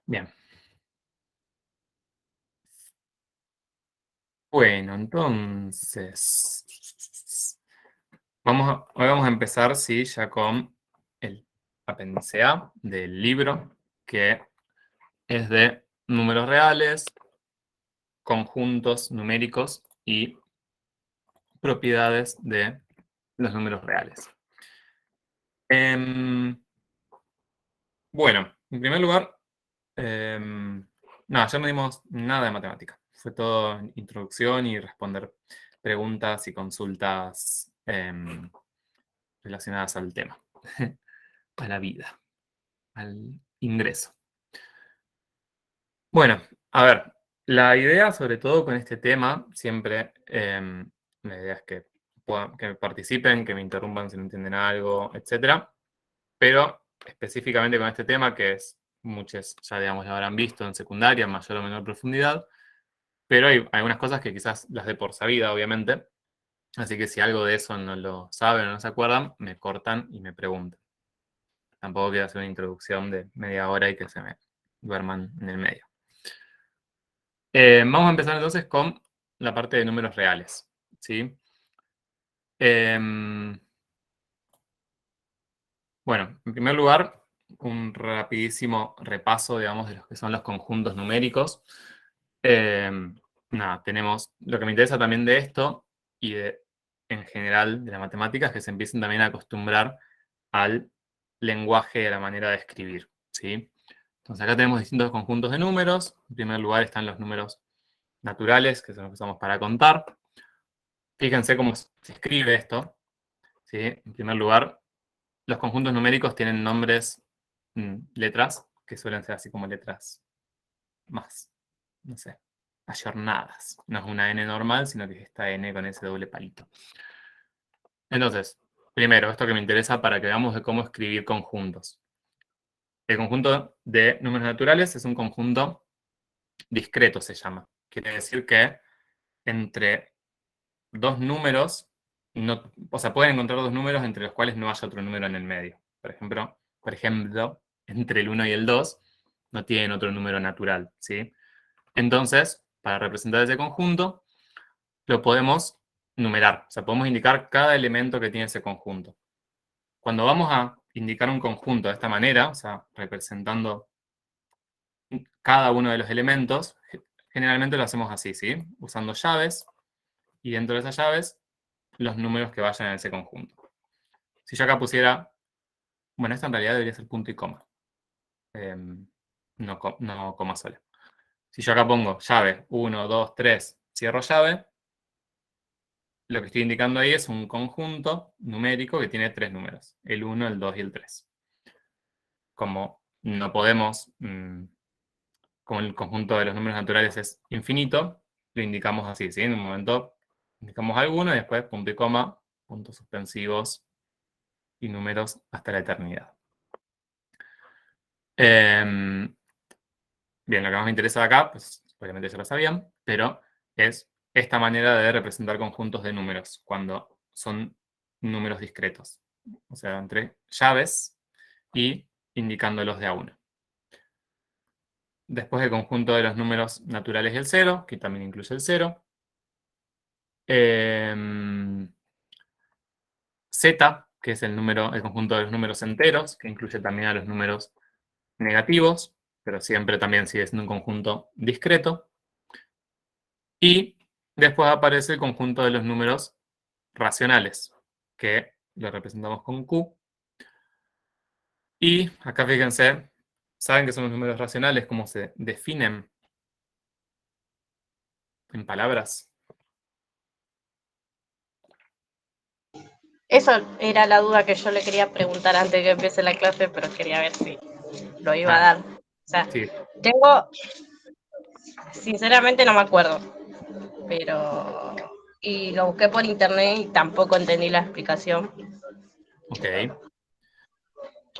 Bien. Bueno, entonces, hoy vamos a empezar, sí, ya con el apéndice A del libro, que es de números reales, conjuntos numéricos y propiedades de los números reales. Bueno, en primer lugar, no, ya no dimos nada de matemática. Fue todo introducción y responder preguntas y consultas relacionadas al tema, a la vida, al ingreso. Bueno, a ver, la idea sobre todo con este tema, siempre la idea es que participen, que me interrumpan si no entienden algo, etcétera. Pero específicamente con este tema, que es muchos ya digamos lo habrán visto en secundaria, en mayor o menor profundidad, pero hay algunas cosas que quizás las dé por sabida, obviamente. Así que si algo de eso no lo saben o no se acuerdan, me cortan y me preguntan. Tampoco quiero hacer una introducción de media hora y que se me duerman en el medio. Vamos a empezar entonces con la parte de números reales, ¿sí? Bueno, en primer lugar, un rapidísimo repaso, digamos, de los que son los conjuntos numéricos. Nada, tenemos lo que me interesa también de esto y en general de la matemática es que se empiecen también a acostumbrar al lenguaje y a la manera de escribir, ¿sí? Entonces acá tenemos distintos conjuntos de números. En primer lugar están los números naturales, que son los que usamos para contar. Fíjense cómo se escribe esto, ¿sí? En primer lugar, los conjuntos numéricos tienen nombres, letras, que suelen ser así como letras más, no sé, ayornadas. No es una N normal, sino que es esta N con ese doble palito. Entonces, primero, esto que me interesa para que veamos de cómo escribir conjuntos. El conjunto de números naturales es un conjunto discreto, se llama. Quiere decir que entre dos números, no, o sea, pueden encontrar dos números entre los cuales no haya otro número en el medio. Por ejemplo, entre el 1 y el 2 no tienen otro número natural, ¿sí? Entonces, para representar ese conjunto, lo podemos numerar. O sea, podemos indicar cada elemento que tiene ese conjunto. Cuando vamos a indicar un conjunto de esta manera, o sea, representando cada uno de los elementos, generalmente lo hacemos así, ¿sí? Usando llaves, y dentro de esas llaves, los números que vayan en ese conjunto. Si yo acá pusiera, bueno, esto en realidad debería ser punto y coma, no coma sola. Si yo acá pongo llave 1, 2, 3, cierro llave, lo que estoy indicando ahí es un conjunto numérico que tiene tres números, el 1, el 2 y el 3. Como no podemos, como el conjunto de los números naturales es infinito, lo indicamos así, ¿sí? En un momento indicamos alguno y después punto y coma, puntos suspensivos y números hasta la eternidad. Bien, lo que más me interesa de acá, pues obviamente ya lo sabían, pero es esta manera de representar conjuntos de números cuando son números discretos. O sea, entre llaves y indicándolos de a uno. Después el conjunto de los números naturales y el cero, que también incluye el cero. Z, que es el conjunto de los números enteros, que incluye también a los números negativos, pero siempre también sigue siendo un conjunto discreto. Y después aparece el conjunto de los números racionales, que lo representamos con Q. Y acá fíjense, ¿saben qué son los números racionales? ¿Cómo se definen en palabras? Eso era la duda que yo le quería preguntar antes de que empiece la clase, pero quería ver si lo iba a Ah, dar. O sea, sí, sinceramente no me acuerdo, pero y lo busqué por internet y tampoco entendí la explicación. ok.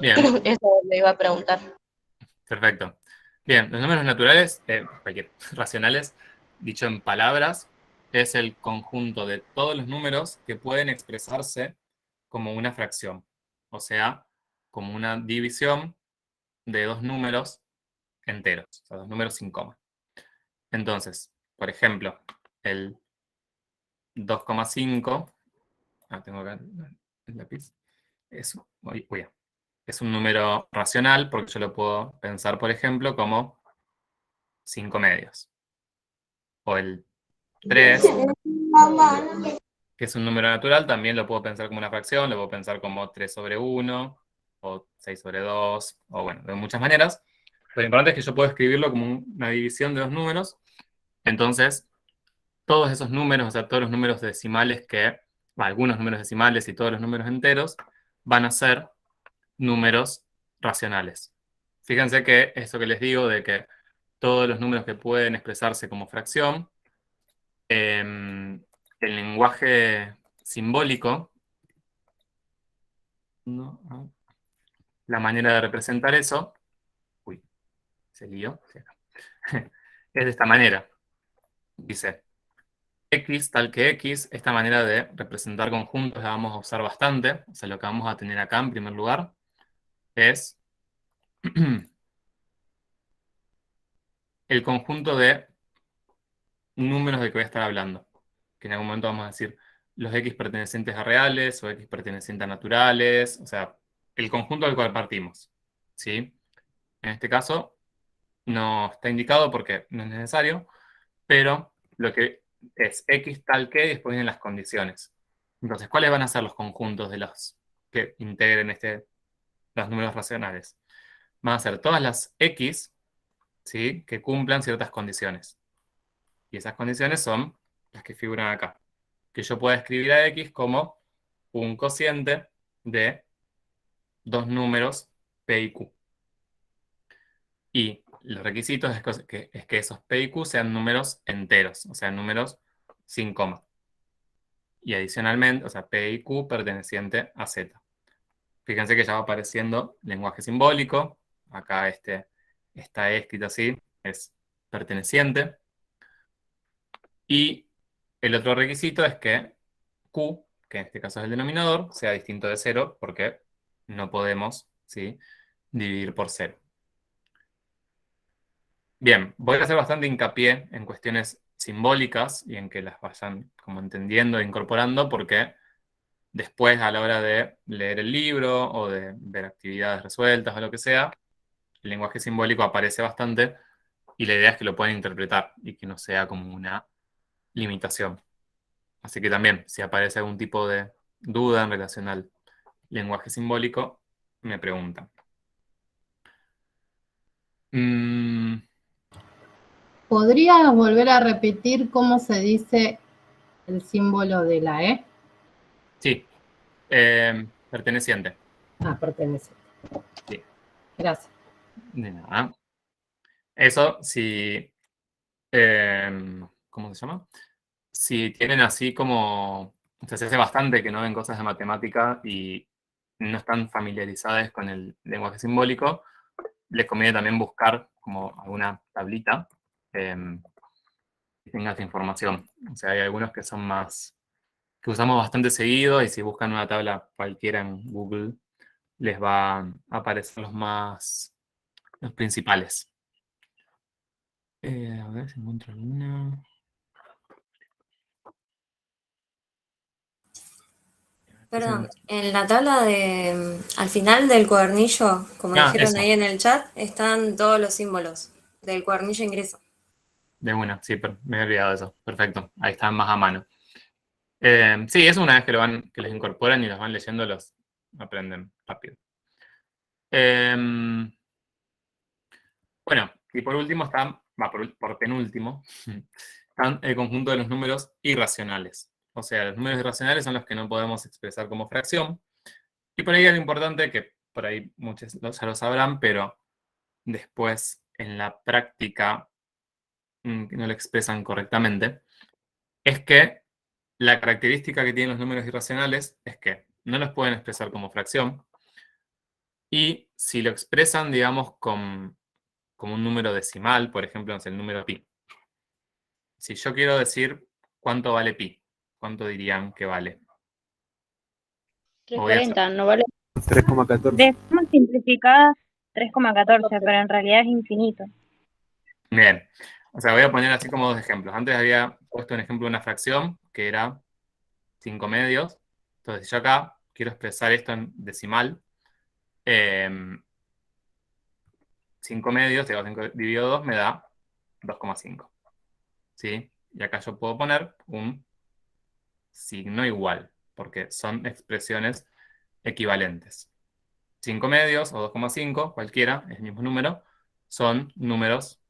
Bien, Eso le iba a preguntar. perfecto. Bien, los números naturales, racionales, dicho en palabras, es el conjunto de todos los números que pueden expresarse como una fracción, o sea, como una división de dos números enteros, o sea, dos números sin coma. Entonces, por ejemplo, el 2,5, tengo acá el lápiz, es un número racional porque yo lo puedo pensar, por ejemplo, como 5 medios. O el 3, que es un número natural, también lo puedo pensar como una fracción, lo puedo pensar como 3 sobre 1, o 6 sobre 2, o bueno, de muchas maneras. Pero lo importante es que yo puedo escribirlo como una división de dos números. Entonces, todos esos números, o sea, todos los números decimales algunos números decimales y todos los números enteros, van a ser números racionales. Fíjense que eso que les digo de que todos los números que pueden expresarse como fracción, el lenguaje simbólico, la manera de representar eso, se lió, es de esta manera. Dice, X tal que X, esta manera de representar conjuntos la vamos a usar bastante. O sea, lo que vamos a tener acá en primer lugar es el conjunto de números de que voy a estar hablando. Que en algún momento vamos a decir los X pertenecientes a reales o X pertenecientes a naturales. O sea, el conjunto del cual partimos. ¿Sí? En este caso no está indicado porque no es necesario, pero lo que es X tal que, y después vienen las condiciones. Entonces, ¿cuáles van a ser los conjuntos de los que integren los números racionales? Van a ser todas las X, ¿sí?, que cumplan ciertas condiciones. Y esas condiciones son las que figuran acá. Que yo pueda escribir a X como un cociente de dos números P y Q. Y los requisitos es que esos P y Q sean números enteros, o sea, números sin coma. Y adicionalmente, o sea, P y Q perteneciente a Z. Fíjense que ya va apareciendo lenguaje simbólico. Acá está escrito así, es perteneciente. Y el otro requisito es que Q, que en este caso es el denominador, sea distinto de 0, porque no podemos, ¿sí?, dividir por 0. Bien, voy a hacer bastante hincapié en cuestiones simbólicas y en que las vayan como entendiendo e incorporando, porque después, a la hora de leer el libro o de ver actividades resueltas o lo que sea, el lenguaje simbólico aparece bastante y la idea es que lo puedan interpretar y que no sea como una limitación. Así que también, si aparece algún tipo de duda en relación al lenguaje simbólico, me preguntan. ¿Podrías volver a repetir cómo se dice el símbolo de la E? Sí, perteneciente. Perteneciente. Sí. Gracias. De nada. Eso, si, ¿cómo se llama? Si tienen así como, o sea, se hace bastante que no ven cosas de matemática y no están familiarizadas con el lenguaje simbólico, les conviene también buscar como alguna tablita que tenga esta información. O sea, hay algunos que son que usamos bastante seguido y si buscan una tabla cualquiera en Google, les va a aparecer los principales. A ver si encuentro alguna. Perdón, en la tabla al final del cuadernillo, como dijeron Eso. ahí en el chat, están todos los símbolos del cuadernillo ingreso. De una, sí, me he olvidado de eso. Perfecto, ahí están más a mano. Sí, eso una vez que los incorporan y los van leyendo, los aprenden rápido. Bueno, y por último por penúltimo, están el conjunto de los números irracionales. O sea, los números irracionales son los que no podemos expresar como fracción. Y por ahí algo importante, que por ahí muchos ya lo sabrán, pero después en la práctica no lo expresan correctamente, es que la característica que tienen los números irracionales es que no los pueden expresar como fracción y si lo expresan, digamos, como un número decimal, por ejemplo, es el número pi. Si yo quiero decir cuánto vale pi, ¿cuánto dirían que vale? 340, ¿no vale? 3,14. De forma simplificada 3,14, pero en realidad es infinito. Bien. O sea, voy a poner así como dos ejemplos. Antes había puesto un ejemplo de una fracción que era 5 medios. Entonces, yo acá quiero expresar esto en decimal. 5 medios, 5 dividido 2 me da 2,5. ¿Sí? Y acá yo puedo poner un signo igual, porque son expresiones equivalentes. 5 medios o 2,5, cualquiera, es el mismo número, son números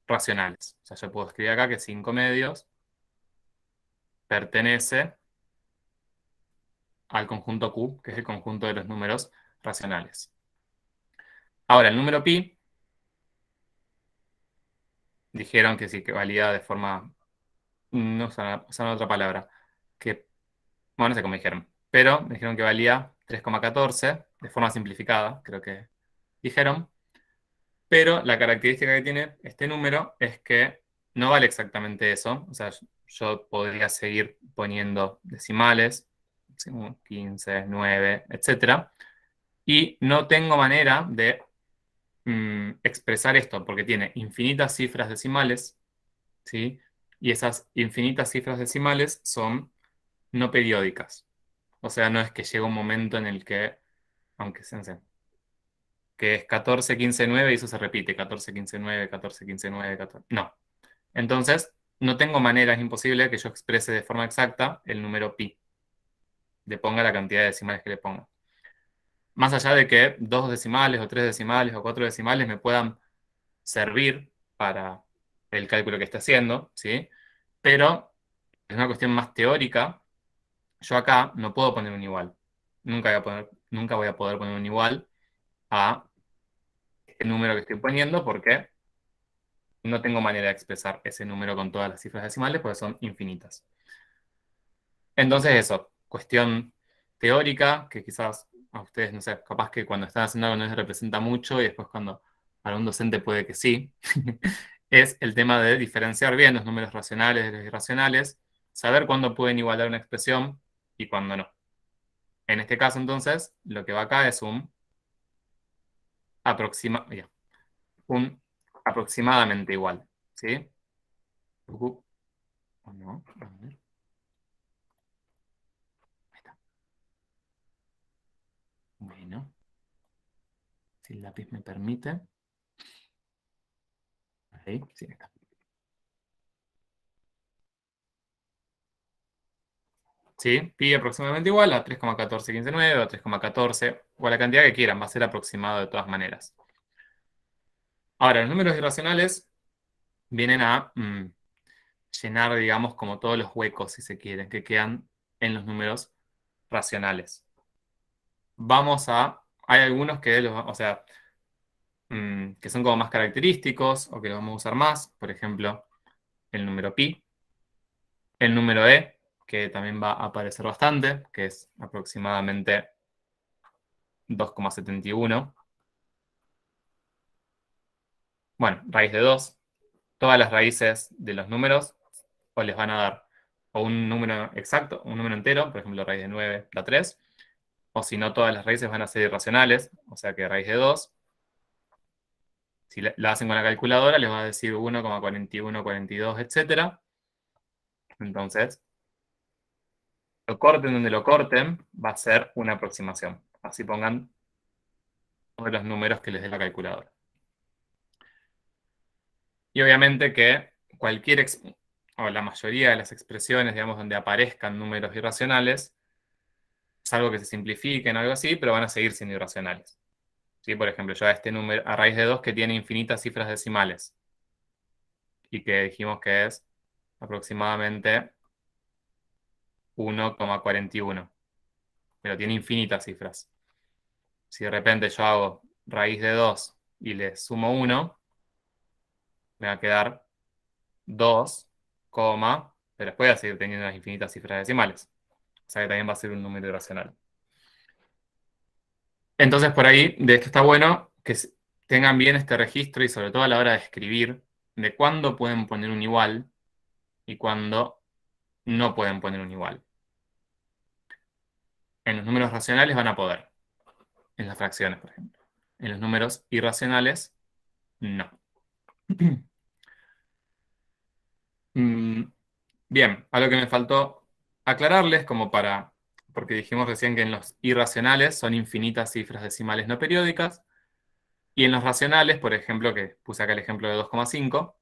racionales. O sea, yo puedo escribir acá que 5 medios pertenece al conjunto Q, que es el conjunto de los números racionales. Ahora, el número pi, dijeron que sí, que valía de forma, no usaron otra palabra, que, bueno, no sé cómo dijeron, pero me dijeron que valía 3,14, de forma simplificada, creo que dijeron, pero la característica que tiene este número es que no vale exactamente eso, o sea, yo podría seguir poniendo decimales, 15, 9, etcétera, y no tengo manera de expresar esto porque tiene infinitas cifras decimales, ¿sí? Y esas infinitas cifras decimales son no periódicas. O sea, no es que llega un momento en el que, aunque se no sé, que es 14, 15, 9 y eso se repite, 14, 15, 9, 14, 15, 9, 14. No. Entonces, no tengo manera, es imposible que yo exprese de forma exacta el número pi. Le ponga la cantidad de decimales que le pongo. Más allá de que 2 decimales o 3 decimales o 4 decimales me puedan servir para el cálculo que esté haciendo, ¿sí? Pero es una cuestión más teórica. Yo acá no puedo poner un igual. Nunca voy a poder poner un igual a el número que estoy poniendo porque no tengo manera de expresar ese número con todas las cifras decimales porque son infinitas. Entonces eso, cuestión teórica que quizás a ustedes, no sé, capaz que cuando están haciendo algo no les representa mucho y después cuando para un docente puede que sí, es el tema de diferenciar bien los números racionales de los irracionales, saber cuándo pueden igualar una expresión y cuándo no. En este caso, entonces, lo que va acá es un aproximadamente igual, ¿sí? ¿O no? A ver. Ahí está. Bueno, si el lápiz me permite. Ahí, sí, está. ¿Sí? Pi aproximadamente igual a 3,14159 o 3,14 o a la cantidad que quieran, va a ser aproximado de todas maneras. Ahora, los números irracionales vienen a llenar, digamos, como todos los huecos, si se quieren, que quedan en los números racionales. Hay algunos que o sea, que son como más característicos o que los vamos a usar más, por ejemplo, el número pi, el número e, que también va a aparecer bastante, que es aproximadamente 2,71. Bueno, raíz de 2. Todas las raíces de los números o les van a dar o un número exacto, un número entero, por ejemplo, raíz de 9 da 3, o si no, todas las raíces van a ser irracionales, o sea que raíz de 2, si la hacen con la calculadora, les va a decir 1,41, 42, etc. Entonces, lo corten donde lo corten, va a ser una aproximación. Así pongan todos los números que les dé la calculadora. Y obviamente que o la mayoría de las expresiones, digamos, donde aparezcan números irracionales, salvo que se simplifiquen o algo así, pero van a seguir siendo irracionales. ¿Sí? Por ejemplo, yo a este número, a raíz de 2 que tiene infinitas cifras decimales, y que dijimos que es aproximadamente 1,41, pero tiene infinitas cifras. Si de repente yo hago raíz de 2 y le sumo 1, me va a quedar 2, pero después voy a seguir teniendo las infinitas cifras decimales. O sea que también va a ser un número irracional. Entonces, por ahí, de esto está bueno que tengan bien este registro y sobre todo a la hora de escribir, de cuándo pueden poner un igual y cuándo no pueden poner un igual. En los números racionales van a poder, en las fracciones, por ejemplo. En los números irracionales, no. Bien, algo que me faltó aclararles porque dijimos recién que en los irracionales son infinitas cifras decimales no periódicas, y en los racionales, por ejemplo, que puse acá el ejemplo de 2,5,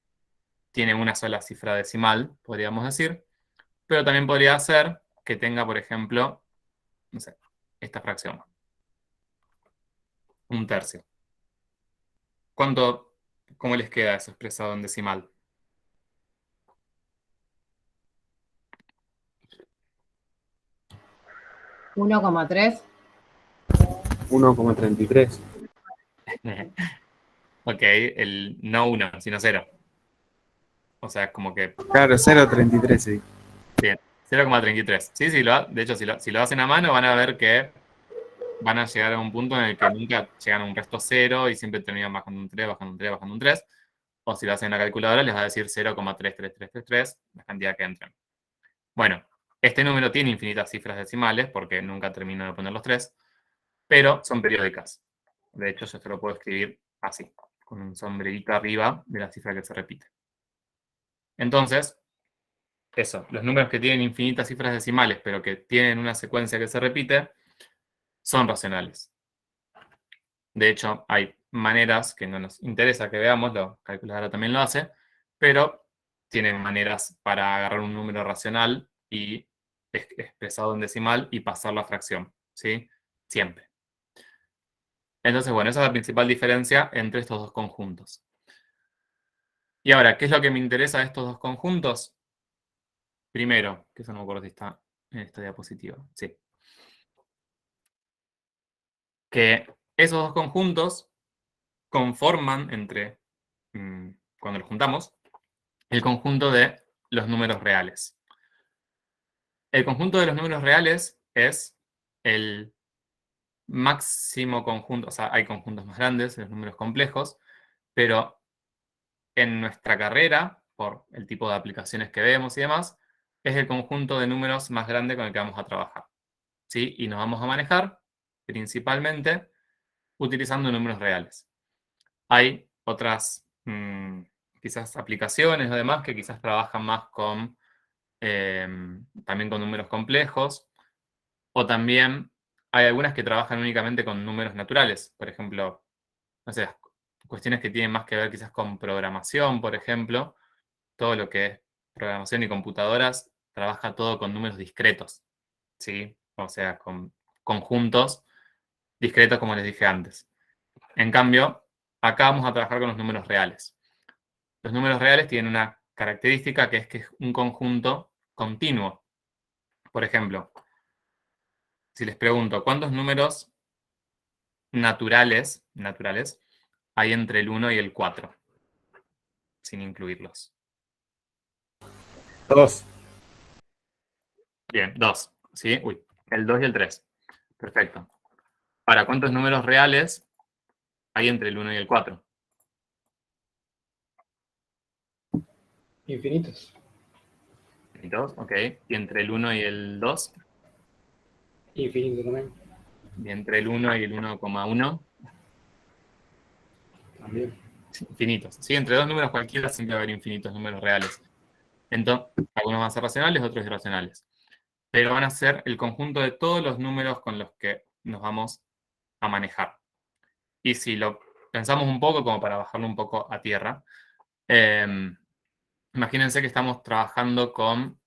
tiene una sola cifra decimal, podríamos decir, pero también podría ser que tenga, por ejemplo, no sé, esta fracción, un tercio. ¿Cómo les queda eso expresado en decimal? ¿1,3? 1,33. Ok, no 1, sino 0. O sea, como que Claro, 0,33, sí. bien, 0,33. Sí, de hecho, si lo hacen a mano, van a ver que van a llegar a un punto en el que nunca llegan a un resto 0 y siempre terminan bajando un 3, bajando un 3, bajando un 3. O si lo hacen en la calculadora, les va a decir 0,33333, la cantidad que entren. Bueno, este número tiene infinitas cifras decimales, porque nunca termino de poner los 3, pero son periódicas. De hecho, yo esto lo puedo escribir así, con un sombrerito arriba de la cifra que se repite. Entonces, eso, los números que tienen infinitas cifras decimales, pero que tienen una secuencia que se repite, son racionales. De hecho, hay maneras que no nos interesa que veamos, la calculadora también lo hace, pero tienen maneras para agarrar un número racional y expresado en decimal y pasarlo a fracción, ¿sí? Siempre. Entonces, bueno, esa es la principal diferencia entre estos dos conjuntos. Y ahora, ¿qué es lo que me interesa de estos dos conjuntos? Primero, que eso no me acuerdo si está en esta diapositiva, sí. Que esos dos conjuntos conforman cuando los juntamos, el conjunto de los números reales. El conjunto de los números reales es el máximo conjunto, o sea, hay conjuntos más grandes, los números complejos, pero en nuestra carrera, por el tipo de aplicaciones que vemos y demás, es el conjunto de números más grande con el que vamos a trabajar, ¿sí? Y nos vamos a manejar principalmente utilizando números reales. Hay otras quizás aplicaciones o demás que quizás trabajan más también con números complejos, o también hay algunas que trabajan únicamente con números naturales, por ejemplo, no sé, cuestiones que tienen más que ver quizás con programación, por ejemplo, todo lo que es programación y computadoras trabaja todo con números discretos, ¿sí? O sea, con conjuntos discretos como les dije antes. En cambio, acá vamos a trabajar con los números reales. Los números reales tienen una característica que es un conjunto continuo. Por ejemplo, si les pregunto, ¿cuántos números naturales hay entre el 1 y el 4? Sin incluirlos. 2. Bien, 2. ¿Sí? Uy, el 2 y el 3. Perfecto. Ahora, ¿cuántos números reales hay entre el 1 y el 4? Infinitos. Infinitos, ok. ¿Y entre el 1 y el 2? Infinito también. ¿Y entre el 1 y el 1,1? También. Infinitos. Sí, entre dos números cualquiera siempre va a haber infinitos números reales. Entonces, algunos van a ser racionales, otros irracionales. Pero van a ser el conjunto de todos los números con los que nos vamos a manejar. Y si lo pensamos un poco, como para bajarlo un poco a tierra, imagínense que estamos trabajando con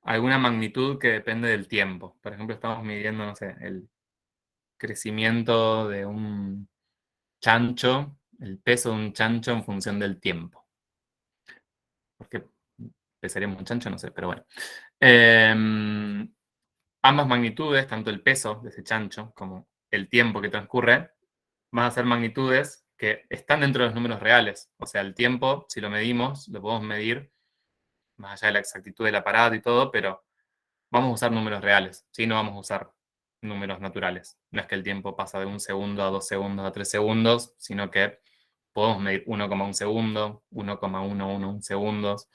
alguna magnitud que depende del tiempo. Por ejemplo, estamos midiendo, no sé, el crecimiento de un chancho, el peso de un chancho en función del tiempo. ¿Por qué pesaríamos un chancho? No sé, pero bueno. Ambas magnitudes, tanto el peso de ese chancho como el tiempo que transcurre, van a ser magnitudes que están dentro de los números reales. O sea, el tiempo, si lo medimos, lo podemos medir más allá de la exactitud del aparato y todo, pero vamos a usar números reales, ¿sí? No vamos a usar números naturales. No es que el tiempo pasa de 1 segundo a 2 segundos a 3 segundos, sino que podemos medir 1,1 segundo, 1,111 segundos,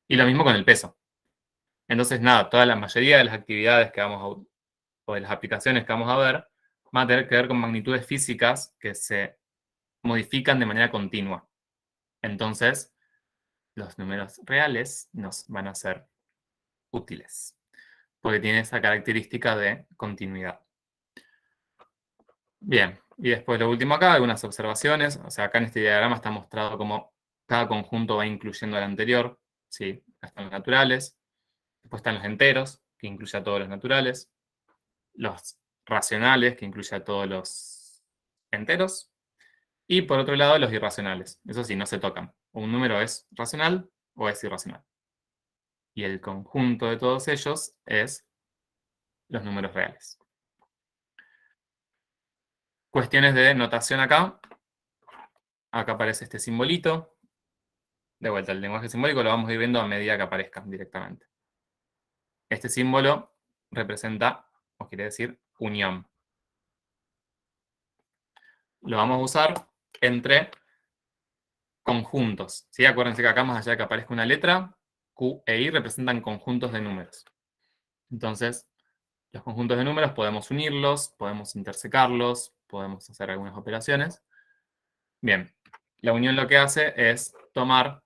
y lo mismo con el peso. Entonces, nada, toda la mayoría de las actividades que o de las aplicaciones que vamos a ver, van a tener que ver con magnitudes físicas que se modifican de manera continua. Entonces, los números reales nos van a ser útiles, porque tiene esa característica de continuidad. Bien, y después lo último acá, algunas observaciones. O sea, acá en este diagrama está mostrado cómo cada conjunto va incluyendo al anterior. ¿Sí? Acá están los naturales. Después están los enteros, que incluye a todos los naturales. Los racionales, que incluye a todos los enteros. Y por otro lado, los irracionales. Eso sí, no se tocan. Un número es racional o es irracional. Y el conjunto de todos ellos es los números reales. Cuestiones de notación acá. Acá aparece este simbolito. De vuelta, el lenguaje simbólico lo vamos a ir viendo a medida que aparezca directamente. Este símbolo representa, o quiere decir, unión. Lo vamos a usar entre conjuntos. ¿Sí? Acuérdense que acá, más allá de que aparezca una letra, Q e I representan conjuntos de números. Entonces, los conjuntos de números podemos unirlos, podemos intersecarlos, podemos hacer algunas operaciones. Bien, la unión lo que hace es tomar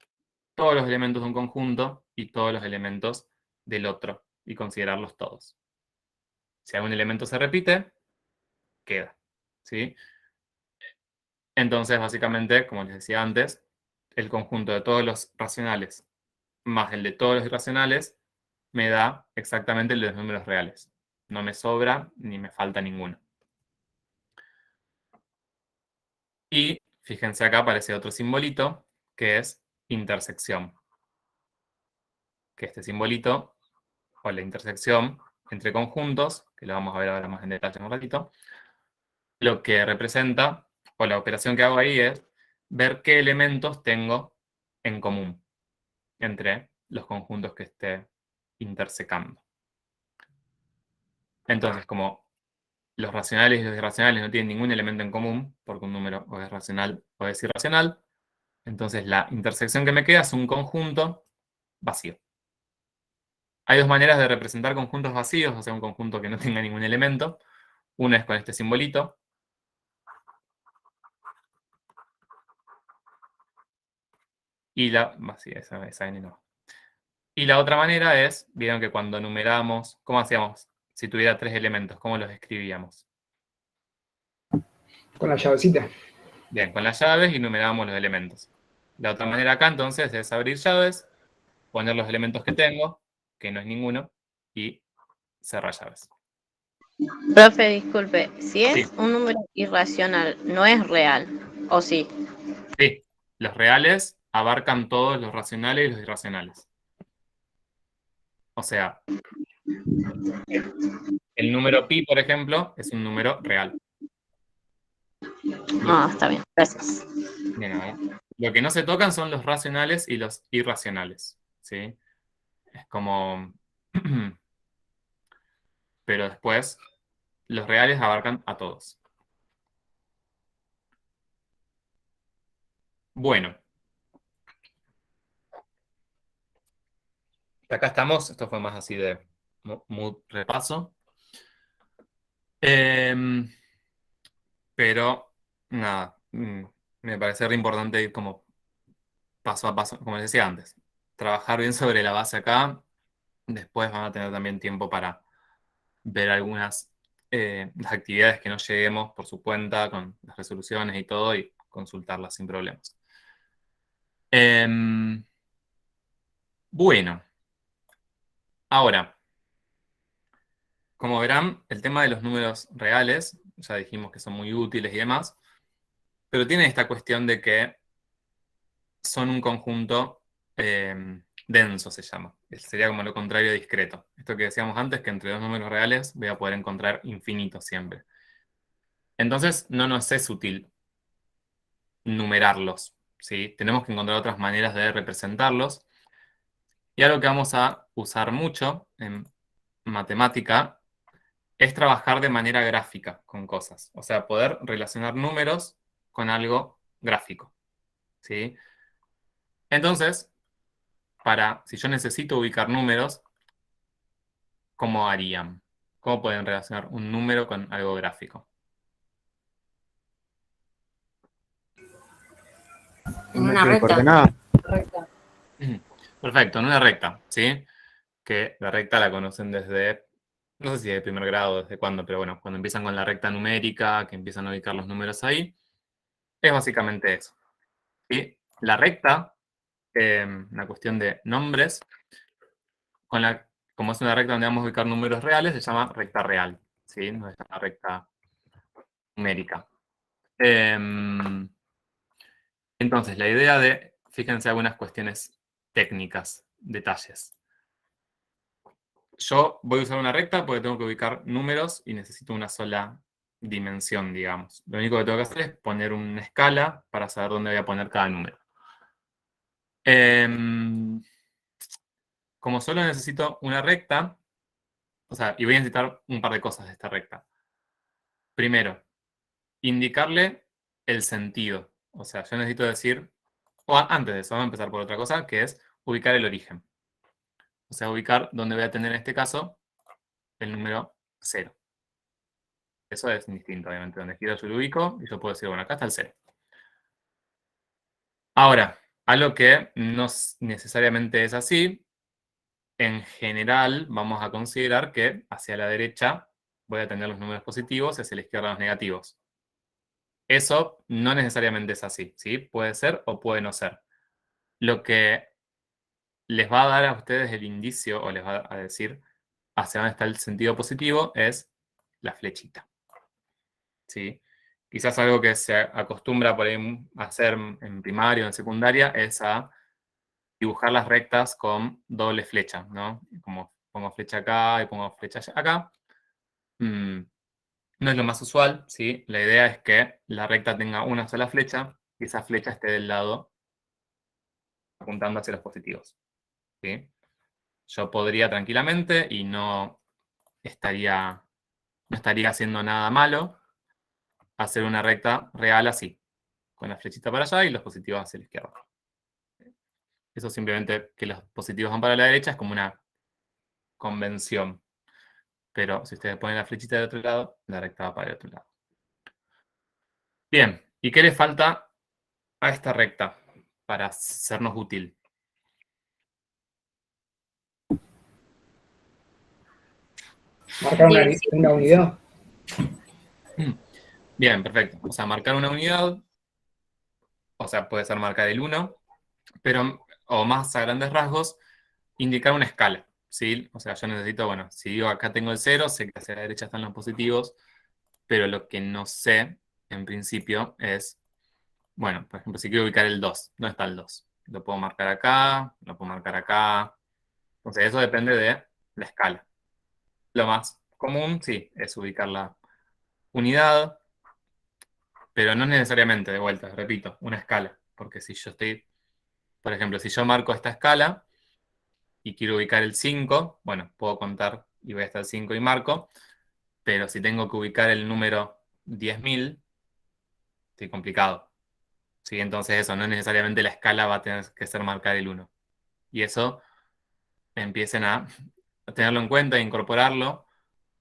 todos los elementos de un conjunto y todos los elementos del otro y considerarlos todos. Si algún elemento se repite, queda. ¿Sí? Entonces, básicamente, como les decía antes, el conjunto de todos los racionales más el de todos los irracionales me da exactamente el de los números reales. No me sobra ni me falta ninguno. Y fíjense acá aparece otro simbolito que es intersección. Que este simbolito, o la intersección entre conjuntos, que lo vamos a ver ahora más en detalle en un ratito, lo que representa, o la operación que hago ahí es ver qué elementos tengo en común entre los conjuntos que esté intersecando. Entonces, como los racionales y los irracionales no tienen ningún elemento en común, porque un número o es racional o es irracional, entonces la intersección que me queda es un conjunto vacío. Hay dos maneras de representar conjuntos vacíos, o sea, un conjunto que no tenga ningún elemento. Una es con este simbolito. Y la... vacía, esa N no. Y la otra manera es, vieron que cuando numeramos, ¿cómo hacíamos? Si tuviera tres elementos, ¿cómo los escribíamos? Con la llavecita. Bien, con las llaves y numerábamos los elementos. La otra manera acá, entonces, es abrir llaves, poner los elementos que tengo, que no es ninguno, y cerrar llaves. Profe, disculpe, si es Sí. un número irracional, no es real, ¿o sí? Sí, los reales abarcan todos los racionales y los irracionales. O sea, el número pi, por ejemplo, es un número real. Ah, está bien, gracias. De nada. Lo que no se tocan son los racionales y los irracionales. ¿Sí? Es como... Pero después, los reales abarcan a todos. Bueno. Acá estamos. Esto fue más así de muy repaso. Pero, nada. Me parece re importante ir como paso a paso, como les decía antes. Trabajar bien sobre la base acá. Después van a tener también tiempo para ver algunas las actividades que no lleguemos por su cuenta, con las resoluciones y todo, y consultarlas sin problemas. Bueno, ahora, como verán, el tema de los números reales, ya dijimos que son muy útiles y demás, pero tiene esta cuestión de que son un conjunto denso, se llama. Sería como lo contrario de discreto. Esto que decíamos antes, que entre dos números reales voy a poder encontrar infinitos siempre. Entonces, no nos es útil numerarlos, ¿sí? Tenemos que encontrar otras maneras de representarlos. Y algo que vamos a usar mucho en matemática es trabajar de manera gráfica con cosas. O sea, poder relacionar números con algo gráfico, ¿sí? Entonces, si yo necesito ubicar números, ¿cómo harían? ¿Cómo pueden relacionar un número con algo gráfico? En Un una eje de recta. coordenadas. Perfecto, en una recta, ¿sí? Que la recta la conocen desde, no sé si de primer grado, desde cuándo, pero bueno, cuando empiezan con la recta numérica, que empiezan a ubicar los números ahí, es básicamente eso, ¿sí? La recta, una cuestión de nombres, como es una recta donde vamos a ubicar números reales, se llama recta real, ¿sí? No es una recta numérica. Entonces, la idea de, fíjense algunas cuestiones técnicas, detalles. Yo voy a usar una recta porque tengo que ubicar números y necesito una sola dimensión, digamos. Lo único que tengo que hacer es poner una escala para saber dónde voy a poner cada número. Como solo necesito una recta, o sea, y voy a necesitar un par de cosas de esta recta. Primero, indicarle el sentido. O sea, yo necesito decir, o antes de eso, vamos a empezar por otra cosa, que es ubicar el origen. O sea, ubicar donde voy a tener en este caso el número 0. Eso es distinto, obviamente. Donde quiero yo lo ubico y yo puedo decir, bueno, acá está el 0. Ahora, algo que no necesariamente es así, en general vamos a considerar que hacia la derecha voy a tener los números positivos y hacia la izquierda los negativos. Eso no necesariamente es así, ¿sí? Puede ser o puede no ser. Lo que les va a dar a ustedes el indicio o les va a decir hacia dónde está el sentido positivo es la flechita. ¿Sí? Quizás algo que se acostumbra por ahí a hacer en primaria o en secundaria es a dibujar las rectas con doble flecha, ¿no? Como pongo flecha acá y pongo flecha acá. No es lo más usual, ¿sí? La idea es que la recta tenga una sola flecha y esa flecha esté del lado apuntando hacia los positivos, ¿sí? Yo podría tranquilamente y no estaría haciendo nada malo hacer una recta real así, con la flechita para allá y los positivos hacia la izquierda. Eso simplemente que los positivos van para la derecha es como una convención. Pero si ustedes ponen la flechita de otro lado, la recta va para el otro lado. Bien, ¿y qué le falta a esta recta para sernos útil? Marcar Dirección. una unidad. Bien, perfecto. O sea, marcar una unidad, o sea, puede ser marcar el 1, pero, o más a grandes rasgos, indicar una escala, ¿sí? O sea, yo necesito, bueno, si digo acá tengo el 0, sé que hacia la derecha están los positivos, pero lo que no sé, en principio, es, bueno, por ejemplo, si quiero ubicar el 2, ¿dónde está el 2? Lo puedo marcar acá, lo puedo marcar acá. Entonces, eso depende de la escala. Lo más común, sí, es ubicar la unidad, pero no necesariamente, de vuelta, repito, una escala. Porque si yo estoy, por ejemplo, si yo marco esta escala y quiero ubicar el 5, bueno, puedo contar y voy hasta el 5 y marco, pero si tengo que ubicar el número 10.000, estoy complicado. ¿Sí? Entonces eso, no necesariamente la escala va a tener que ser marcar el 1. Y eso empiecen a tenerlo en cuenta e incorporarlo,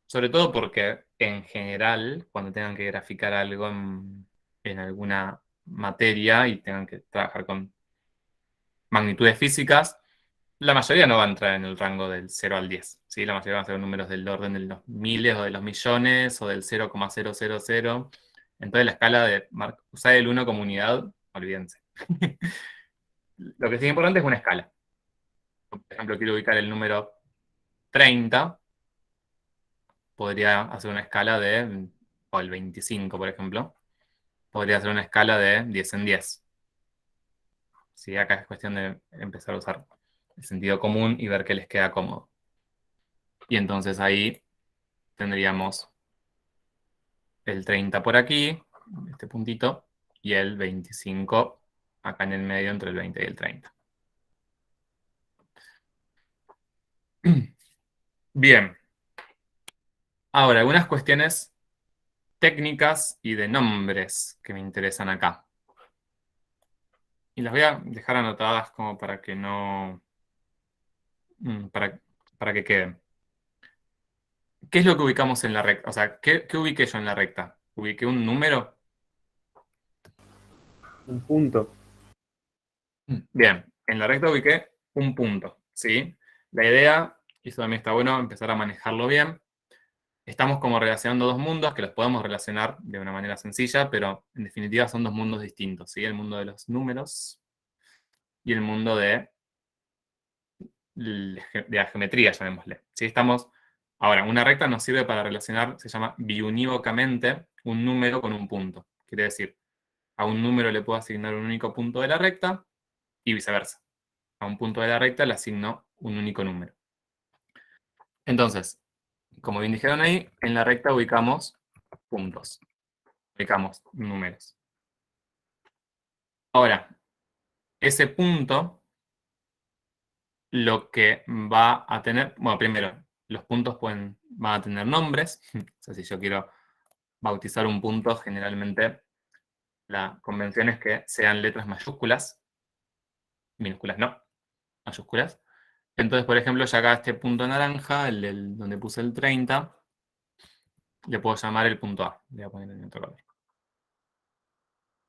sobre todo porque en general, cuando tengan que graficar algo en alguna materia y tengan que trabajar con magnitudes físicas, la mayoría no va a entrar en el rango del 0 al 10. ¿Sí? La mayoría van a ser números del orden de los miles o de los millones o del 0,000. Entonces la escala de usar el 1 como unidad, olvídense. Lo que sí es importante es una escala. Por ejemplo, quiero ubicar el número 30, podría hacer una escala de, o el 25, por ejemplo, podría hacer una escala de 10 en 10. Sí, acá es cuestión de empezar a usar el sentido común y ver qué les queda cómodo. Y entonces ahí tendríamos el 30 por aquí, este puntito, y el 25 acá en el medio entre el 20 y el 30. Bien. Ahora, algunas cuestiones técnicas y de nombres que me interesan acá. Y las voy a dejar anotadas como para que no... para que queden. ¿Qué es lo que ubicamos en la recta? O sea, ¿qué ubiqué yo en la recta? ¿Ubiqué un número? Un punto. Bien, en la recta ubiqué un punto, ¿sí? La idea, y eso también está bueno, empezar a manejarlo bien. Estamos como relacionando dos mundos que los podemos relacionar de una manera sencilla, pero en definitiva son dos mundos distintos, ¿sí? El mundo de los números y el mundo de la geometría, llamémosle. ¿Sí? Ahora, una recta nos sirve para relacionar, se llama biunívocamente, un número con un punto. Quiere decir, a un número le puedo asignar un único punto de la recta y viceversa. A un punto de la recta le asigno un único número. Entonces, como bien dijeron ahí, en la recta ubicamos puntos, ubicamos números. Ahora, ese punto lo que va a tener, bueno, primero, los puntos van a tener nombres. O sea, si yo quiero bautizar un punto, generalmente la convención es que sean letras mayúsculas, minúsculas no, mayúsculas. Entonces, por ejemplo, ya acá este punto naranja, donde puse el 30, le puedo llamar el punto A. Le voy a poner en otro color.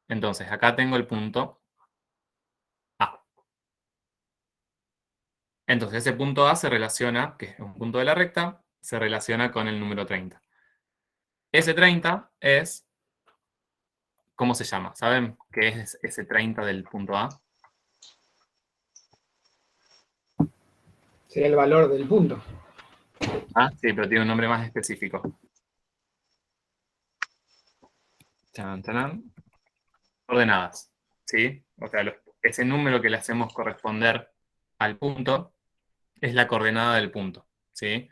Entonces, acá tengo el punto A. Entonces, ese punto A se relaciona, que es un punto de la recta, se relaciona con el número 30. Ese 30 es, ¿cómo se llama? ¿Saben qué es ese 30 del punto A? Sería el valor del punto. Ah, sí, pero tiene un nombre más específico. Chan, chanan. Ordenadas, ¿sí? O sea, ese número que le hacemos corresponder al punto es la coordenada del punto, ¿sí?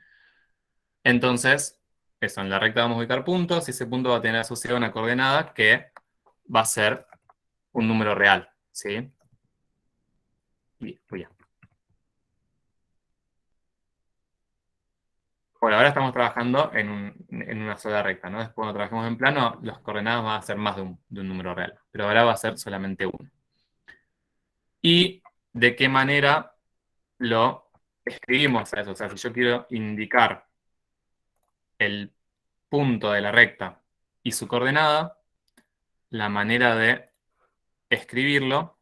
Entonces, eso, en la recta vamos a ubicar puntos y ese punto va a tener asociada una coordenada que va a ser un número real, ¿sí? Bien, muy bien. Por ahora estamos trabajando en una sola recta, ¿no? Después cuando trabajemos en plano, las coordenadas van a ser más de un número real, pero ahora va a ser solamente uno. ¿Y de qué manera lo escribimos a eso? O sea, si yo quiero indicar el punto de la recta y su coordenada, la manera de escribirlo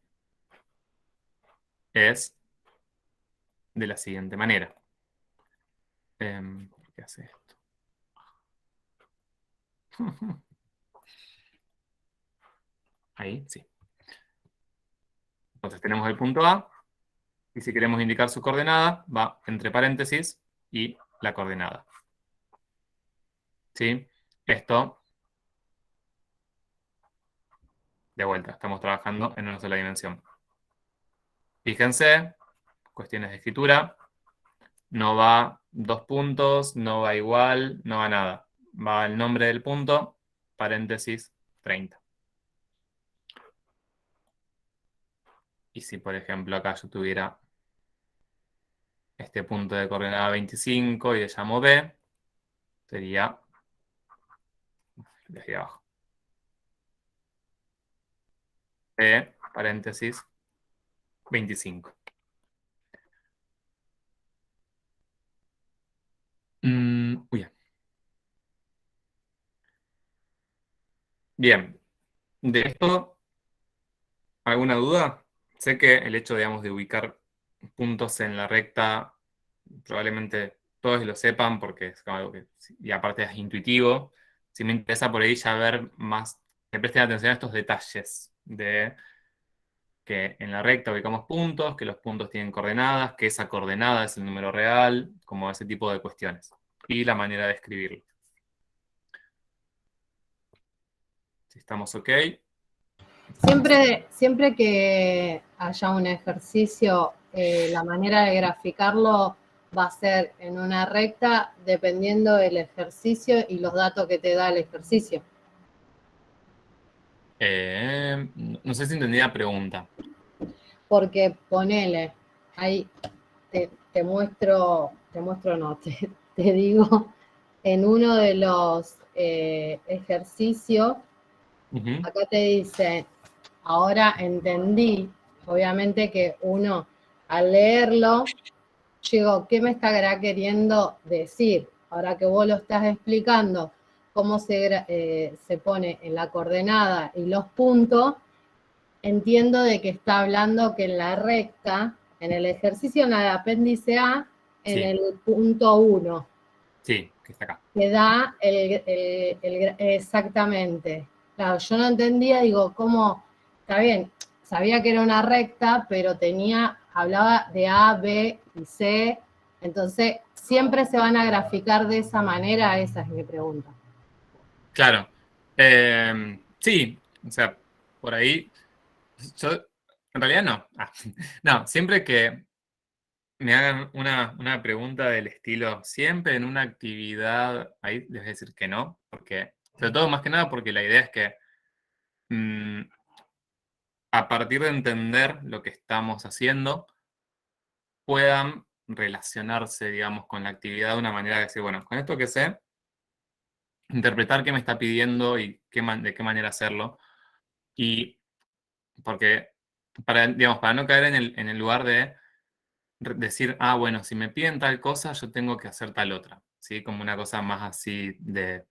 es de la siguiente manera. ¿Por qué hace esto? Ahí, sí. Entonces tenemos el punto A, y si queremos indicar su coordenada, va entre paréntesis y la coordenada. ¿Sí? Esto, de vuelta, estamos trabajando en una sola dimensión. Fíjense, cuestiones de escritura, no va 2 puntos, no va igual, no va nada. Va el nombre del punto, paréntesis, 30. Y si, por ejemplo, acá yo tuviera este punto de coordenada 25 y le llamo B, sería desde abajo. B, paréntesis, 25. Bien, de esto, ¿alguna duda? Sé que el hecho, digamos, de ubicar puntos en la recta, probablemente todos lo sepan porque es algo que, y aparte es intuitivo. Si me interesa por ahí ya ver más, que presten atención a estos detalles de que en la recta ubicamos puntos, que los puntos tienen coordenadas, que esa coordenada es el número real, como ese tipo de cuestiones. Y la manera de escribirlo. Si estamos ok. Siempre que haya un ejercicio, la manera de graficarlo va a ser en una recta dependiendo del ejercicio y los datos que te da el ejercicio. No sé si entendí la pregunta. Porque ponele, ahí te muestro no, te digo, en uno de los ejercicios, acá te dice, ahora entendí, obviamente que uno al leerlo, digo, ¿qué me estará queriendo decir? Ahora que vos lo estás explicando, cómo se pone en la coordenada y los puntos, entiendo de que está hablando que en la recta, en el ejercicio, en el apéndice A, en Sí. el punto 1, Sí, que está acá. que da exactamente. Claro, yo no entendía, digo, ¿cómo? Está bien, sabía que era una recta, pero hablaba de A, B y C, entonces siempre se van a graficar de esa manera, esa es mi pregunta. Claro. Sí, o sea, por ahí, yo, en realidad no. No, siempre que me hagan una pregunta del estilo, siempre en una actividad, ahí les voy a decir que no, porque, sobre todo más que nada porque la idea es que a partir de entender lo que estamos haciendo, puedan relacionarse, digamos, con la actividad de una manera de decir, bueno, con esto que sé, interpretar qué me está pidiendo y de qué manera hacerlo. Y porque, digamos, para no caer en el lugar de decir, ah, bueno, si me piden tal cosa, yo tengo que hacer tal otra, ¿sí? Como una cosa más así de,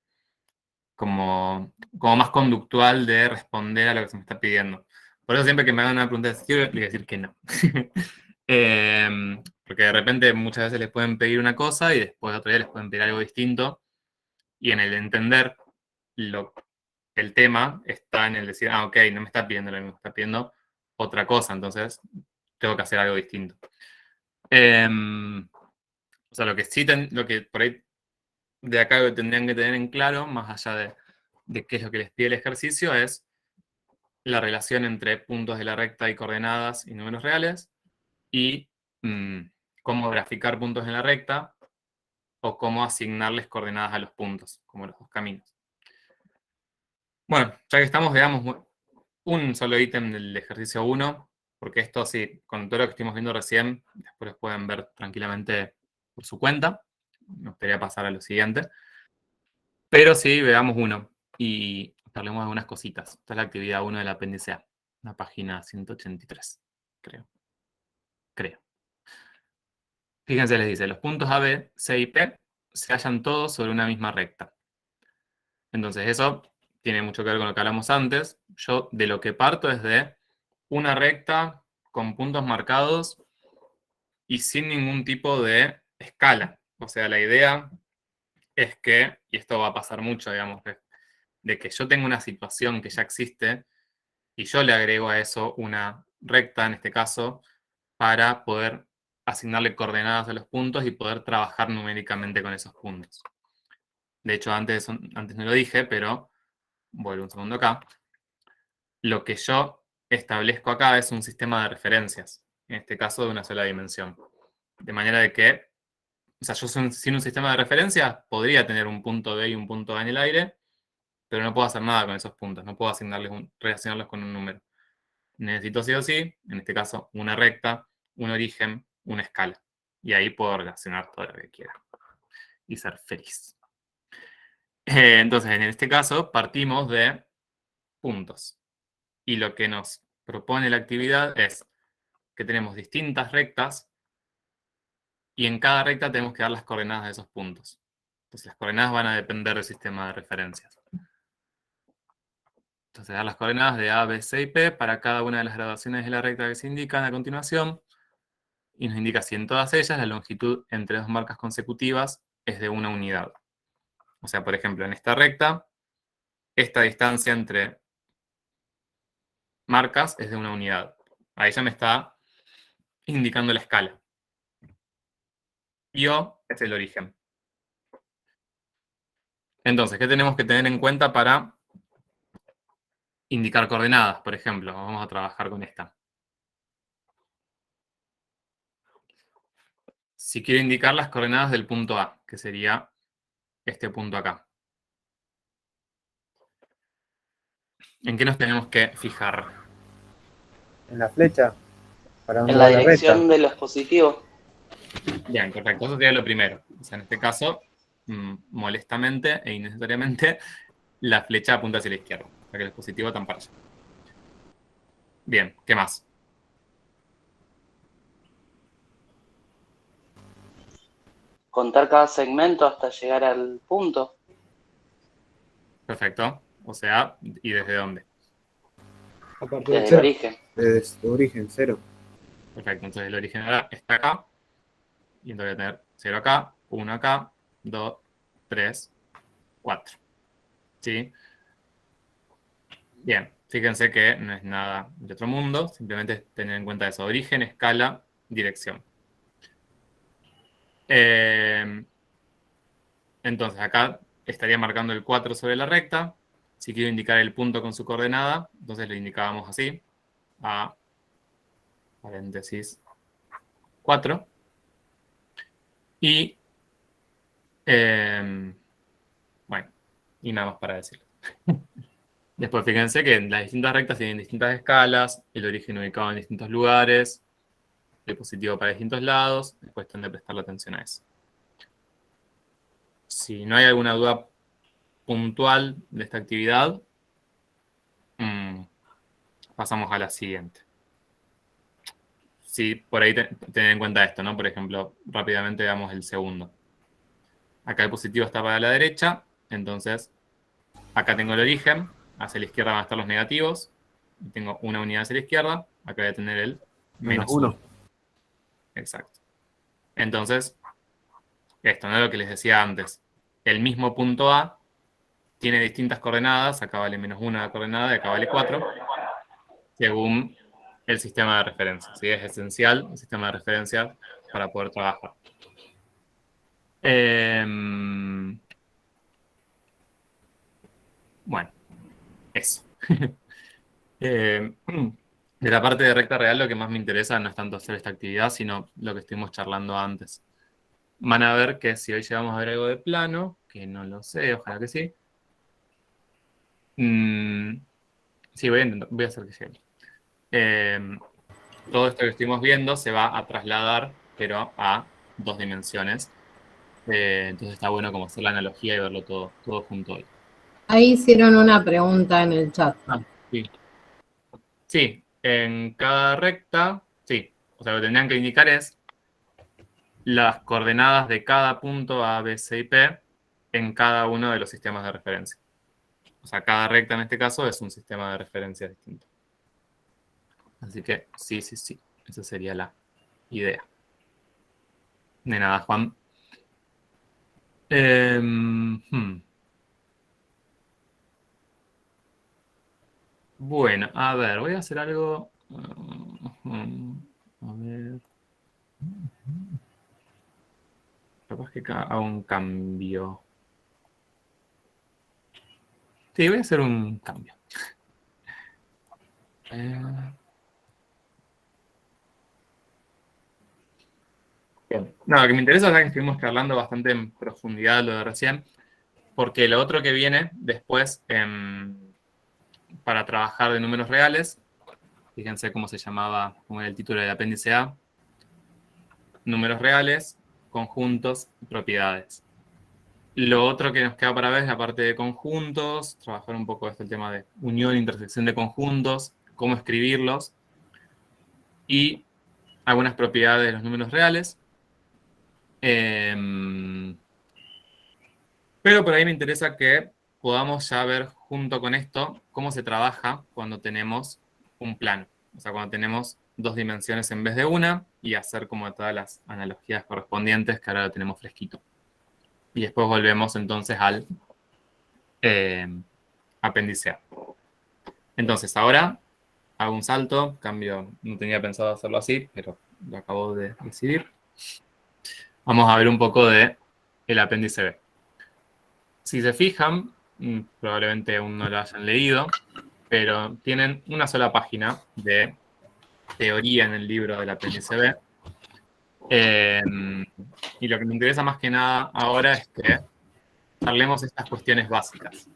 como más conductual de responder a lo que se me está pidiendo. Por eso siempre que me hagan una pregunta de ese estilo, les voy a decir que no. Porque de repente muchas veces les pueden pedir una cosa y después otro día les pueden pedir algo distinto. Y en el entender el tema está en el decir, ah, ok, no me está pidiendo lo mismo, me está pidiendo otra cosa, entonces tengo que hacer algo distinto. O sea, lo que sí, lo que por ahí de acá que tendrían que tener en claro, más allá de qué es lo que les pide el ejercicio, es la relación entre puntos de la recta y coordenadas y números reales, y cómo graficar puntos en la recta, o cómo asignarles coordenadas a los puntos, como los dos caminos. Bueno, ya que estamos, veamos un solo ítem del ejercicio 1, porque esto sí, con todo lo que estuvimos viendo recién, después lo pueden ver tranquilamente por su cuenta. Me gustaría pasar a lo siguiente. Pero sí, veamos uno y hablemos de algunas cositas. Esta es la actividad 1 del apéndice A, la página 183, creo. Fíjense, les dice, los puntos A, B, C y P se hallan todos sobre una misma recta. Entonces eso tiene mucho que ver con lo que hablamos antes. Yo de lo que parto es de una recta con puntos marcados y sin ningún tipo de escala. O sea, la idea es que, y esto va a pasar mucho, digamos, de que yo tengo una situación que ya existe y yo le agrego a eso una recta, en este caso, para poder asignarle coordenadas a los puntos y poder trabajar numéricamente con esos puntos. De hecho, antes no lo dije, pero vuelvo un segundo acá. Lo que yo establezco acá es un sistema de referencias, en este caso de una sola dimensión. De manera de que, o sea, yo sin un sistema de referencias podría tener un punto B y un punto A en el aire, pero no puedo hacer nada con esos puntos, no puedo relacionarlos con un número. Necesito sí o sí, en este caso, una recta, un origen, una escala. Y ahí puedo relacionar todo lo que quiera y ser feliz. Entonces, en este caso, partimos de puntos. Y lo que nos propone la actividad es que tenemos distintas rectas y en cada recta tenemos que dar las coordenadas de esos puntos. Entonces, las coordenadas van a depender del sistema de referencias. Entonces, dar las coordenadas de A, B, C y P para cada una de las graduaciones de la recta que se indican a continuación. Y nos indica si en todas ellas la longitud entre dos marcas consecutivas es de una unidad. O sea, por ejemplo, en esta recta, esta distancia entre marcas es de una unidad. Ahí ya me está indicando la escala. Y O es el origen. Entonces, ¿qué tenemos que tener en cuenta para indicar coordenadas? Por ejemplo, vamos a trabajar con esta. Si quiero indicar las coordenadas del punto A, que sería este punto acá. ¿En qué nos tenemos que fijar? En la flecha. Para En donde la va la recta. dirección de los positivos. Bien, correcto. Eso sería lo primero. O sea, en este caso, molestamente e innecesariamente, la flecha apunta hacia la izquierda, para que el dispositivo tan para allá. Bien, ¿qué más? Contar cada segmento hasta llegar al punto. Perfecto. O sea, ¿y desde dónde? A partir de Desde el cero. origen. Desde tu origen, cero. Perfecto, entonces el origen ahora está acá. Y entonces voy a tener 0 acá, 1 acá, 2, 3, 4. ¿Sí? Bien, fíjense que no es nada de otro mundo, simplemente es tener en cuenta eso, origen, escala, dirección. Entonces acá estaría marcando el 4 sobre la recta. Si quiero indicar el punto con su coordenada, entonces lo indicábamos así, a paréntesis 4. Y, bueno, y nada más para decirlo. Después fíjense que las distintas rectas tienen distintas escalas, el origen ubicado en distintos lugares, el positivo para distintos lados, es cuestión de prestarle atención a eso. Si no hay alguna duda puntual de esta actividad, pasamos a la siguiente. Sí, por ahí tener en cuenta esto, ¿no? Por ejemplo, rápidamente veamos el segundo. Acá el positivo está para la derecha, entonces acá tengo el origen, hacia la izquierda van a estar los negativos, y tengo una unidad hacia la izquierda, acá voy a tener el menos 1. Exacto. Entonces, esto no es lo que les decía antes. El mismo punto A tiene distintas coordenadas, acá vale -1 la coordenada y acá vale 4, según el sistema de referencia. ¿Sí? Es esencial el sistema de referencia para poder trabajar. Bueno, eso. De la parte de recta real, lo que más me interesa no es tanto hacer esta actividad, sino lo que estuvimos charlando antes. Van a ver que si hoy llegamos a ver algo de plano, que no lo sé, ojalá que sí. Sí, voy a hacer que llegue. Todo esto que estuvimos viendo se va a trasladar, pero a 2 dimensiones. Entonces está bueno como hacer la analogía y verlo todo junto hoy. Ahí hicieron una pregunta en el chat. Sí. Sí, en cada recta, sí. O sea, lo que tendrían que indicar es las coordenadas de cada punto A, B, C y P en cada uno de los sistemas de referencia. O sea, cada recta en este caso es un sistema de referencia distinto. Así que sí. Esa sería la idea. De nada, Juan. Bueno, a ver, voy a hacer algo. A ver. Capaz que hago un cambio. Sí, voy a hacer un cambio. Bien. No, lo que me interesa es que estuvimos charlando bastante en profundidad lo de recién, porque lo otro que viene después para trabajar de números reales, fíjense cómo se llamaba, como era el título del apéndice A, números reales, conjuntos y propiedades. Lo otro que nos queda para ver es la parte de conjuntos, trabajar un poco el tema de unión e intersección de conjuntos, cómo escribirlos, y algunas propiedades de los números reales. Pero por ahí me interesa que podamos ya ver junto con esto cómo se trabaja cuando tenemos un plano. O sea, cuando tenemos 2 dimensiones en vez de una y hacer como todas las analogías correspondientes que ahora lo tenemos fresquito. Y después volvemos entonces al apéndice A. Entonces ahora hago un salto, cambio, no tenía pensado hacerlo así, pero lo acabo de decidir. Vamos a ver un poco de el apéndice B. Si se fijan, probablemente aún no lo hayan leído, pero tienen una sola página de teoría en el libro del apéndice B. Y lo que me interesa más que nada ahora es que charlemos estas cuestiones básicas.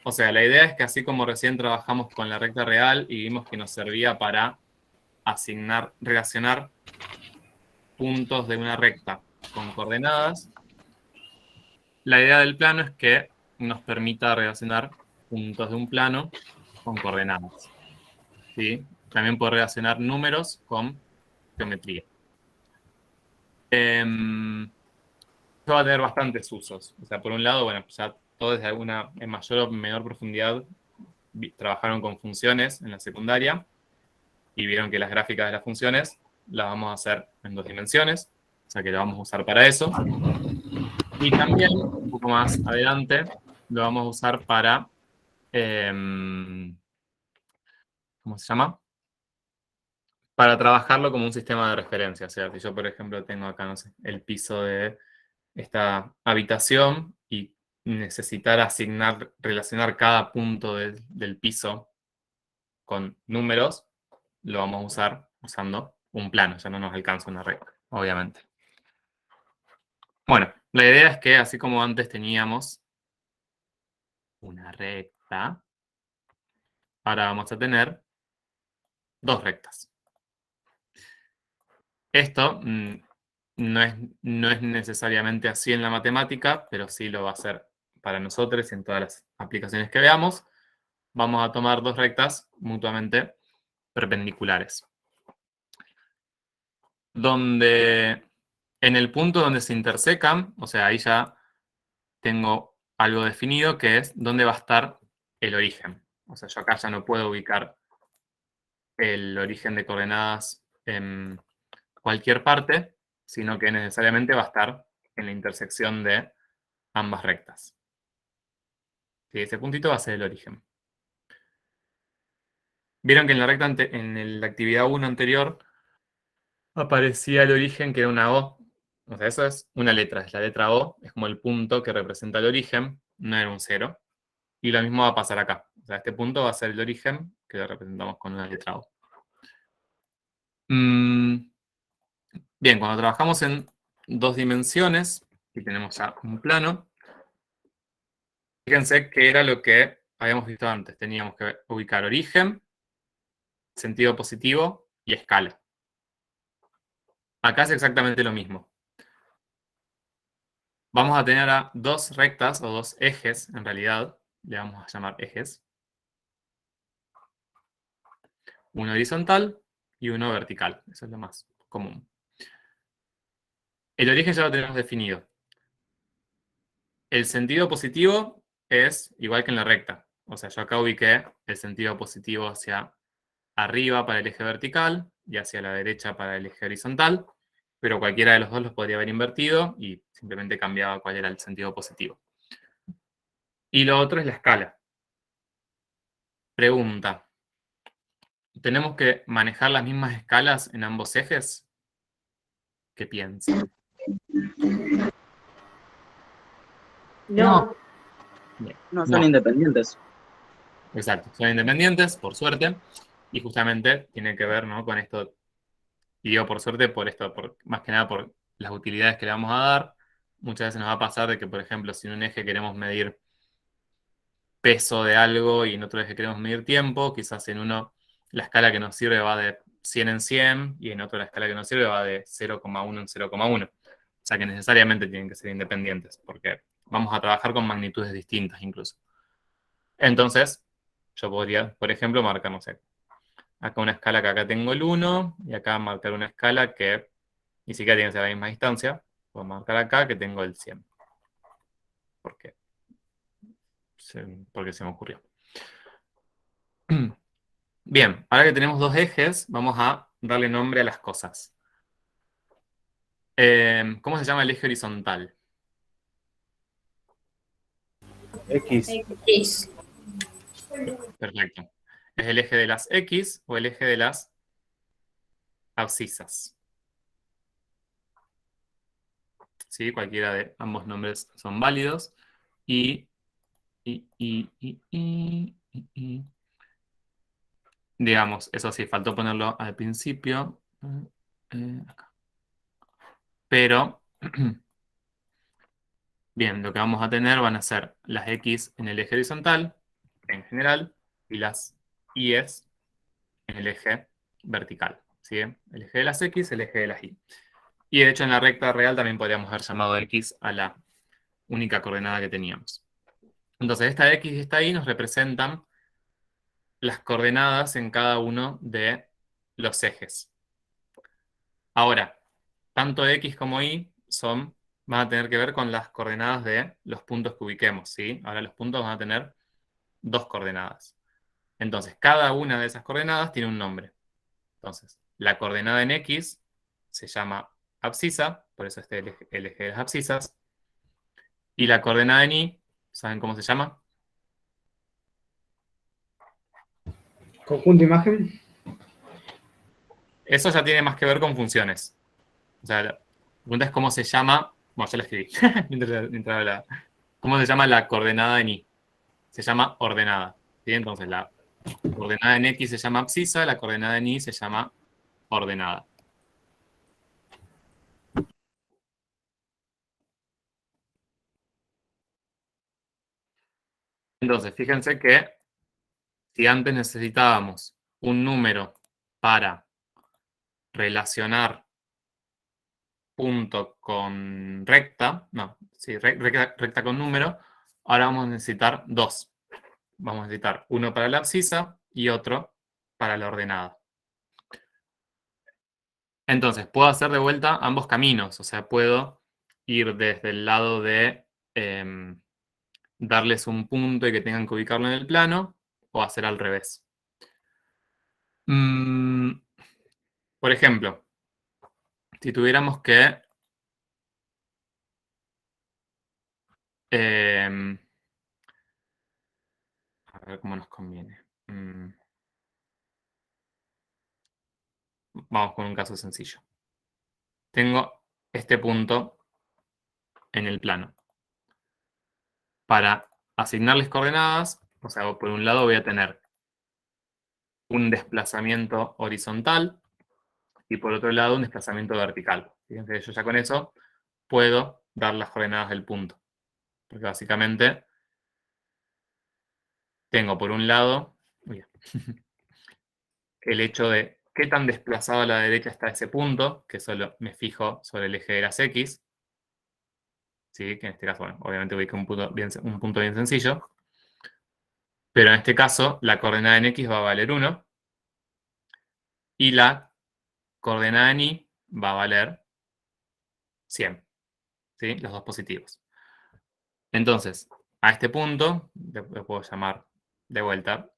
O sea, la idea es que así como recién trabajamos con la recta real y vimos que nos servía para relacionar puntos de una recta con coordenadas, la idea del plano es que nos permita relacionar puntos de un plano con coordenadas. ¿Sí? También puede relacionar números con geometría. Esto va a tener bastantes usos. O sea, por un lado, bueno, ya todo desde en mayor o menor profundidad trabajaron con funciones en la secundaria y vieron que las gráficas de las funciones las vamos a hacer en 2 dimensiones, o sea que lo vamos a usar para eso. Y también, un poco más adelante, lo vamos a usar para, ¿cómo se llama? Para trabajarlo como un sistema de referencia. O sea, si yo, por ejemplo, tengo acá, no sé, el piso de esta habitación y necesitar relacionar cada punto del piso con números, lo vamos a usar usando un plano, ya no nos alcanza una recta, obviamente. Bueno, la idea es que así como antes teníamos una recta, ahora vamos a tener 2 rectas. Esto no es necesariamente así en la matemática, pero sí lo va a ser para nosotros y en todas las aplicaciones que veamos. Vamos a tomar 2 rectas mutuamente perpendiculares. Donde en el punto donde se intersecan, o sea, ahí ya tengo algo definido que es dónde va a estar el origen. O sea, yo acá ya no puedo ubicar el origen de coordenadas en cualquier parte, sino que necesariamente va a estar en la intersección de ambas rectas. ¿Sí? Ese puntito va a ser el origen. Vieron que en la recta en la actividad 1 anterior aparecía el origen que era una O. O sea, eso es una letra, es la letra O, es como el punto que representa el origen, no era un 0. Y lo mismo va a pasar acá. O sea, este punto va a ser el origen que lo representamos con una letra O. Bien, cuando trabajamos en 2 dimensiones, y tenemos ya un plano, fíjense que era lo que habíamos visto antes. Teníamos que ubicar origen, sentido positivo y escala. Acá es exactamente lo mismo. Vamos a tener a 2 rectas o 2 ejes, en realidad, le vamos a llamar ejes. Uno horizontal y uno vertical. Eso es lo más común. El origen ya lo tenemos definido. El sentido positivo es igual que en la recta. O sea, yo acá ubiqué el sentido positivo hacia arriba para el eje vertical y hacia la derecha para el eje horizontal, pero cualquiera de los dos los podría haber invertido y simplemente cambiaba cuál era el sentido positivo. Y lo otro es la escala. Pregunta. ¿Tenemos que manejar las mismas escalas en ambos ejes? ¿Qué piensan? No. Bien. No, son No. independientes. Exacto, son independientes, por suerte, y justamente tiene que ver, ¿no?, con esto, y digo por suerte por esto, más que nada por las utilidades que le vamos a dar. Muchas veces nos va a pasar de que, por ejemplo, si en un eje queremos medir peso de algo y en otro eje queremos medir tiempo, quizás en uno la escala que nos sirve va de 100 en 100 y en otro la escala que nos sirve va de 0,1 en 0,1. O sea que necesariamente tienen que ser independientes, porque vamos a trabajar con magnitudes distintas incluso. Entonces, yo podría, por ejemplo, marcar, no sé, acá una escala que acá tengo el 1, y acá marcar una escala que ni siquiera tiene que ser a la misma distancia. Puedo marcar acá que tengo el 100. ¿Por qué? Porque se me ocurrió. Bien, ahora que tenemos 2 ejes, vamos a darle nombre a las cosas. ¿Cómo se llama el eje horizontal? X. X. Perfecto. ¿Es el eje de las X o el eje de las abscisas? ¿Sí? Cualquiera de ambos nombres son válidos. Digamos, eso sí, faltó ponerlo al principio. Acá. Pero, bien, lo que vamos a tener van a ser las X en el eje horizontal, en general, y las Y's en el eje vertical. ¿Sí? El eje de las X, el eje de las Y. Y de hecho en la recta real también podríamos haber llamado X a la única coordenada que teníamos. Entonces esta X y esta Y nos representan las coordenadas en cada uno de los ejes. Ahora, tanto X como Y van a tener que ver con las coordenadas de los puntos que ubiquemos, ¿sí? Ahora los puntos van a tener 2 coordenadas. Entonces, cada una de esas coordenadas tiene un nombre. Entonces, la coordenada en X se llama abscisa, por eso este el eje de las abscisas. Y la coordenada en Y, ¿saben cómo se llama? Conjunto imagen. Eso ya tiene más que ver con funciones. O sea, la pregunta es cómo se llama. Bueno, ya la escribí mientras hablaba. ¿Cómo se llama la coordenada en Y? Se llama ordenada. ¿Sí? Entonces, la coordenada en X se llama abscisa, la coordenada en Y se llama ordenada. Entonces, fíjense que si antes necesitábamos un número para relacionar punto con recta, no, sí, recta con número, ahora vamos a necesitar dos. Vamos a necesitar uno para la abscisa y otro para la ordenada. Entonces, puedo hacer de vuelta ambos caminos, o sea, puedo ir desde el lado de darles un punto y que tengan que ubicarlo en el plano, o hacer al revés. Por ejemplo, si tuviéramos que a ver cómo nos conviene. Vamos con un caso sencillo. Tengo este punto en el plano. Para asignarles coordenadas, o sea, por un lado voy a tener un desplazamiento horizontal y por otro lado un desplazamiento vertical. Fíjense, yo ya con eso puedo dar las coordenadas del punto. Porque básicamente tengo por un lado el hecho de qué tan desplazado a la derecha está ese punto, que solo me fijo sobre el eje de las X. ¿Sí? Que en este caso, bueno, obviamente ubico un punto bien sencillo. Pero en este caso, la coordenada en X va a valer 1. Y la coordenada en Y va a valer 100. ¿Sí? Los dos positivos. Entonces, a este punto, lo puedo llamar de vuelta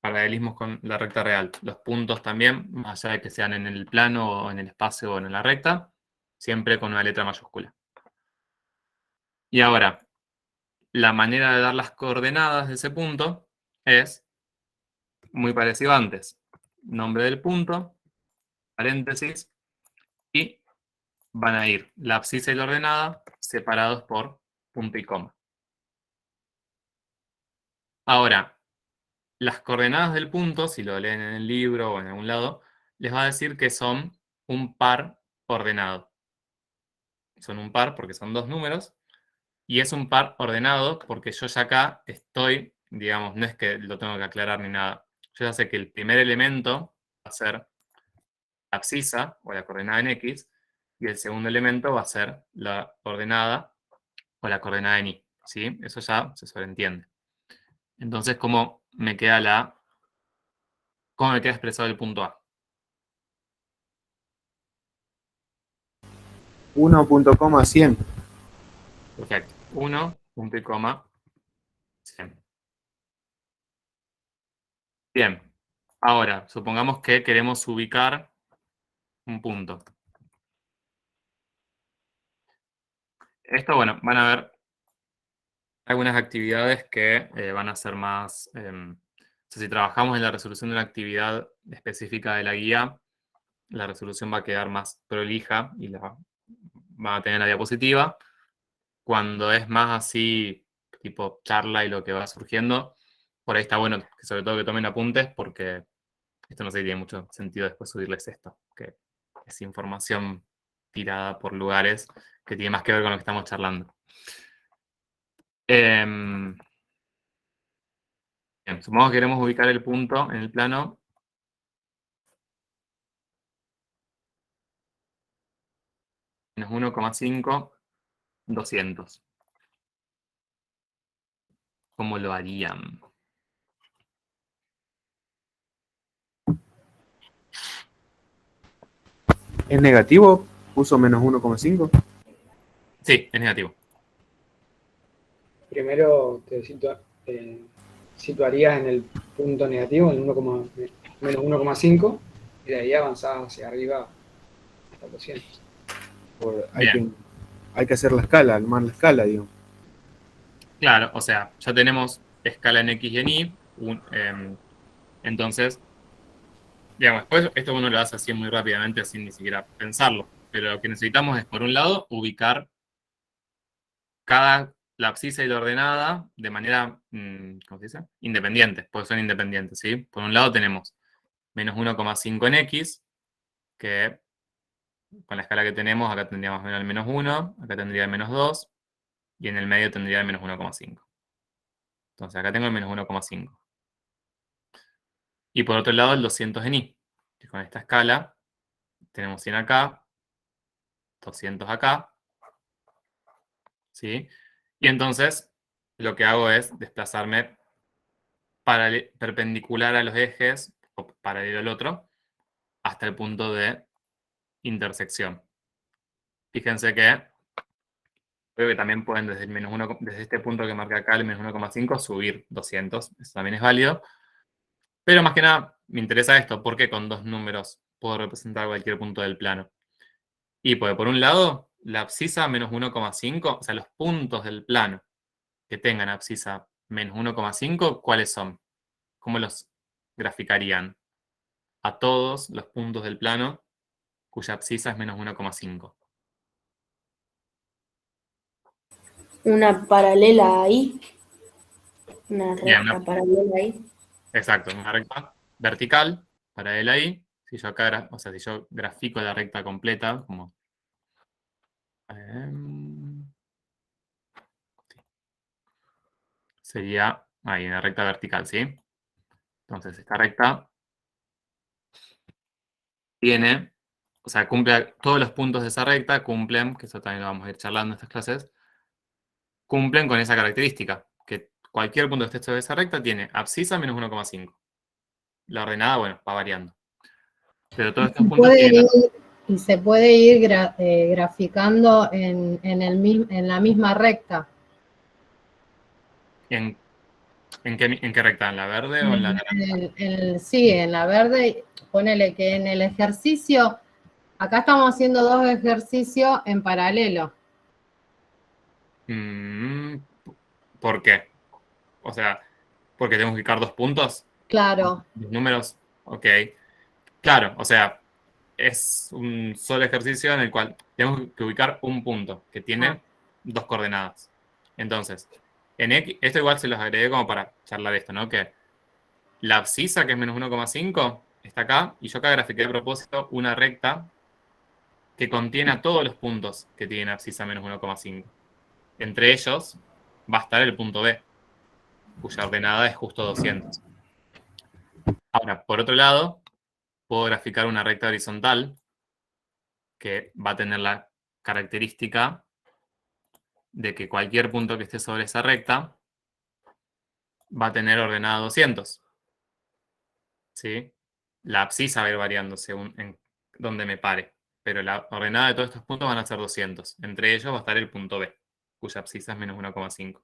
paralelismos con la recta real. Los puntos también, más allá de que sean en el plano o en el espacio o en la recta, siempre con una letra mayúscula. Y ahora, la manera de dar las coordenadas de ese punto es muy parecido a antes. Nombre del punto, paréntesis, y van a ir la abscisa y la ordenada separados por punto y coma. Ahora, las coordenadas del punto, si lo leen en el libro o en algún lado, les va a decir que son un par ordenado. Son un par porque son dos números, y es un par ordenado porque yo ya acá estoy, digamos, no es que lo tengo que aclarar ni nada. Yo ya sé que el primer elemento va a ser la abscisa, o la coordenada en X, y el segundo elemento va a ser la ordenada, o la coordenada en Y. ¿Sí? Eso ya se sobreentiende. Entonces, ¿cómo me queda expresado el punto A? 1.100. Perfecto. 1, punto y coma, 100. Bien. Ahora, supongamos que queremos ubicar un punto. Esto, bueno, van a ver algunas actividades que van a ser más... o sea, si trabajamos en la resolución de una actividad específica de la guía, la resolución va a quedar más prolija y la van a tener la diapositiva. Cuando es más así, tipo charla y lo que va surgiendo, por ahí está bueno que sobre todo que tomen apuntes porque esto no sé si tiene mucho sentido después subirles esto, que es información tirada por lugares que tiene más que ver con lo que estamos charlando. Bien, supongamos que queremos ubicar el punto en el plano. Menos 1,5, 200. ¿Cómo lo harían? ¿Es negativo? ¿Puso menos 1,5? Sí, es negativo. Primero te situarías en el punto negativo, en el menos 1,5, y de ahí avanzás hacia arriba hasta 200. Hay que hacer la escala, armar la escala, digo. Claro, o sea, ya tenemos escala en X y en Y. Entonces, digamos, después esto uno lo hace así muy rápidamente sin ni siquiera pensarlo. Pero lo que necesitamos es, por un lado, ubicar la abscisa y la ordenada de manera, ¿cómo se dice? Independiente, porque son independientes, ¿sí? Por un lado tenemos menos 1,5 en X, que con la escala que tenemos, acá tendríamos el menos 1, acá tendría el menos 2, y en el medio tendría el menos 1,5. Entonces acá tengo el menos 1,5. Y por otro lado el 200 en Y, que con esta escala tenemos 100 acá, 200 acá, ¿sí? Y entonces lo que hago es desplazarme perpendicular a los ejes, o paralelo al otro, hasta el punto de intersección. Fíjense que creo que también pueden desde el menos 1, desde este punto que marqué acá, el menos 1,5, subir 200. Eso también es válido. Pero más que nada me interesa esto, porque con dos números puedo representar cualquier punto del plano. Y pues, por un lado, la abscisa menos 1,5, o sea, los puntos del plano que tengan abscisa menos 1,5, ¿cuáles son? ¿Cómo los graficarían? A todos los puntos del plano cuya abscisa es menos 1,5. Una paralela ahí. Una Bien, recta paralela ahí. exacto, una recta vertical paralela ahí. Si yo acá, o sea, si yo grafico la recta completa, como sería ahí, una recta vertical, ¿sí? Entonces, esta recta tiene, o sea, cumple todos los puntos de esa recta, cumplen, que eso también lo vamos a ir charlando en estas clases, cumplen con esa característica, que cualquier punto que esté sobre esa recta tiene abscisa menos 1,5. La ordenada, bueno, va variando. Pero todos estos puntos tienen... Y se puede ir graficando en la misma recta. ¿En qué recta? ¿En la verde o en la naranja? Sí, en la verde. Ponele que en el ejercicio, acá estamos haciendo dos ejercicios en paralelo. ¿Por qué? O sea, ¿porque tenemos que ubicar dos puntos? Claro. Los números, ok. Claro, o sea, es un solo ejercicio en el cual tenemos que ubicar un punto que tiene dos coordenadas. Entonces, en X, esto igual se los agregué como para charlar esto, ¿no? Que la abscisa, que es menos 1,5, está acá, y yo acá grafiqué a propósito una recta que contiene a todos los puntos que tienen abscisa menos 1,5. Entre ellos va a estar el punto B, cuya ordenada es justo 200. Ahora, por otro lado, puedo graficar una recta horizontal que va a tener la característica de que cualquier punto que esté sobre esa recta va a tener ordenada 200. ¿Sí? La abscisa va a ir variando según en donde me pare, pero la ordenada de todos estos puntos van a ser 200. Entre ellos va a estar el punto B, cuya abscisa es menos 1,5.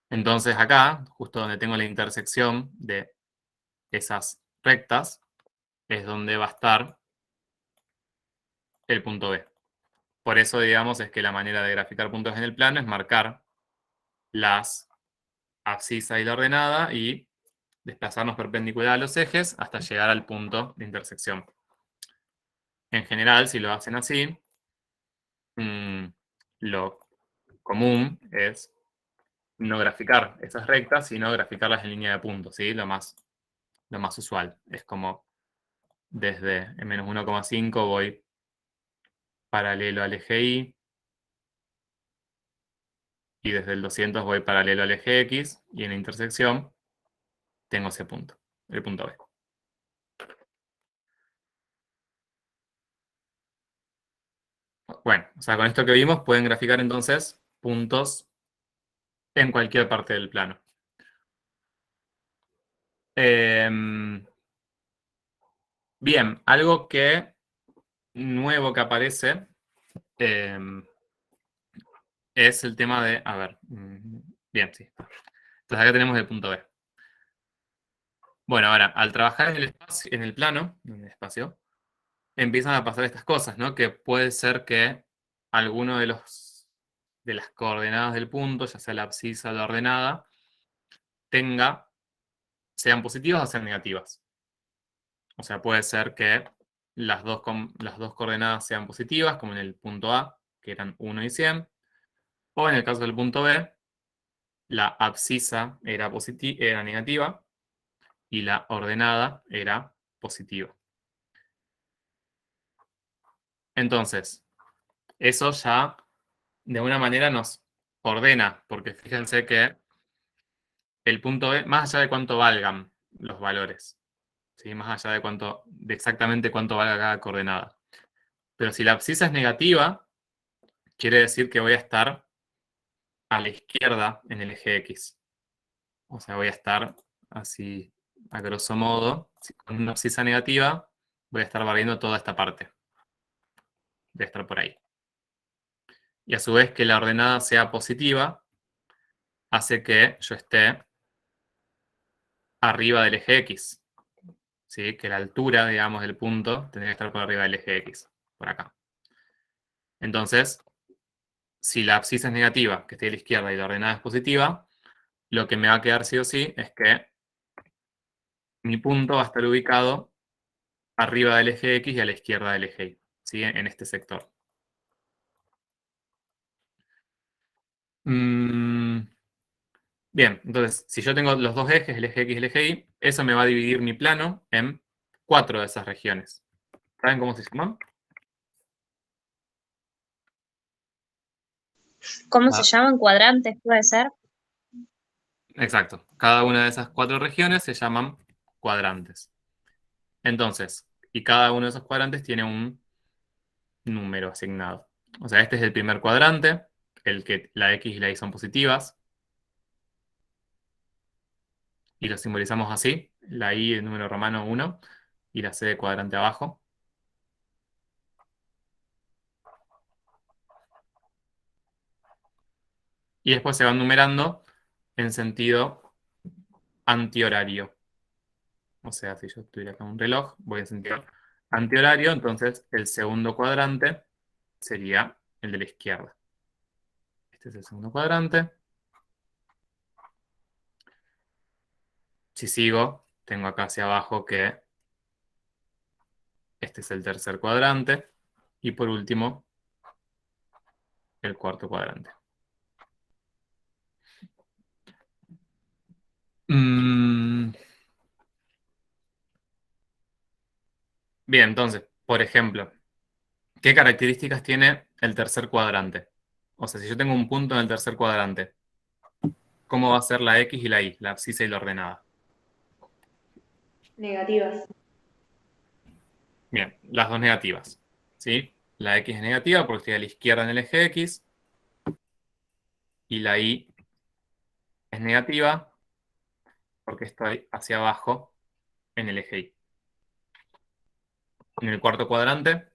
Entonces acá, justo donde tengo la intersección de esas rectas, es donde va a estar el punto B. Por eso, digamos, es que la manera de graficar puntos en el plano es marcar las abscisa y la ordenada y desplazarnos perpendicular a los ejes hasta llegar al punto de intersección. En general, si lo hacen así, lo común es no graficar esas rectas, sino graficarlas en línea de puntos, ¿sí? Lo más usual. Es como desde el menos 1,5 voy paralelo al eje Y, y desde el 200 voy paralelo al eje X, y en la intersección tengo ese punto, el punto B. Bueno, o sea, con esto que vimos pueden graficar entonces puntos en cualquier parte del plano. Bien, algo nuevo que aparece es el tema de, a ver, bien, sí. Entonces acá tenemos el punto B. Bueno, ahora, al trabajar en el espacio, en el plano, en el espacio, empiezan a pasar estas cosas, ¿no? Que puede ser que alguno de las coordenadas del punto, ya sea la abscisa o la ordenada, sean positivas o sean negativas. O sea, puede ser que las dos coordenadas sean positivas, como en el punto A, que eran 1 y 100, o en el caso del punto B, la abscisa era negativa y la ordenada era positiva. Entonces, eso ya de alguna manera nos ordena, porque fíjense que el punto B, más allá de cuánto valgan los valores, ¿sí? Más allá de exactamente cuánto valga cada coordenada. Pero si la abscisa es negativa, quiere decir que voy a estar a la izquierda en el eje X. O sea, voy a estar así, a grosso modo, con una abscisa negativa, voy a estar barriendo toda esta parte. Voy a estar por ahí. Y a su vez que la ordenada sea positiva, hace que yo esté arriba del eje X. ¿Sí? Que la altura, digamos, del punto tendría que estar por arriba del eje X, por acá. Entonces, si la abscisa es negativa, que esté a la izquierda, y la ordenada es positiva, lo que me va a quedar sí o sí es que mi punto va a estar ubicado arriba del eje X y a la izquierda del eje Y, ¿sí? En este sector. Bien, entonces, si yo tengo los dos ejes, el eje X y el eje Y, eso me va a dividir mi plano en 4 de esas regiones. ¿Saben cómo se llaman? ¿Cómo se llaman? ¿Cuadrantes, puede ser? Exacto. Cada una de esas 4 regiones se llaman cuadrantes. Entonces, y cada uno de esos cuadrantes tiene un número asignado. O sea, este es el primer cuadrante, el que la X y la Y son positivas. Y lo simbolizamos así. La Y, el número romano 1, y la C de cuadrante abajo. Y después se van numerando en sentido antihorario. O sea, si yo tuviera acá un reloj, voy en sentido antihorario, entonces el segundo cuadrante sería el de la izquierda. Este es el segundo cuadrante. Si sigo, tengo acá hacia abajo que este es el tercer cuadrante. Y por último, el cuarto cuadrante. Bien, entonces, por ejemplo, ¿qué características tiene el tercer cuadrante? O sea, si yo tengo un punto en el tercer cuadrante, ¿cómo va a ser la X y la Y, la abscisa y la ordenada? Negativas. Bien, las dos negativas, ¿sí? La X es negativa porque estoy a la izquierda en el eje X y la Y es negativa porque estoy hacia abajo en el eje Y. En el cuarto cuadrante,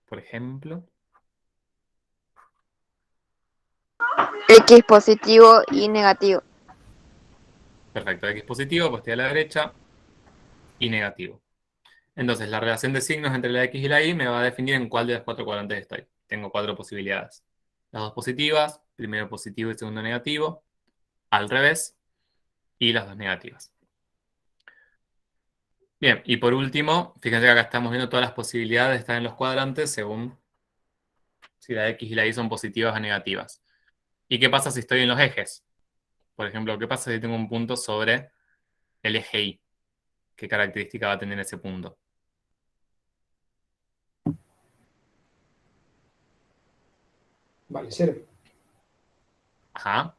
por ejemplo, X positivo y negativo. perfecto, X positivo, pues estoy a la derecha, y negativo. Entonces, la relación de signos entre la X y la Y me va a definir en cuál de los 4 cuadrantes estoy. Tengo 4 posibilidades. Las dos positivas, primero positivo y segundo negativo, al revés, y las dos negativas. Bien, y por último, fíjense que acá estamos viendo todas las posibilidades de estar en los cuadrantes según si la X y la Y son positivas o negativas. ¿Y qué pasa si estoy en los ejes? Por ejemplo, ¿qué pasa si tengo un punto sobre el eje Y? ¿Qué característica va a tener ese punto? Vale, 0. Ajá.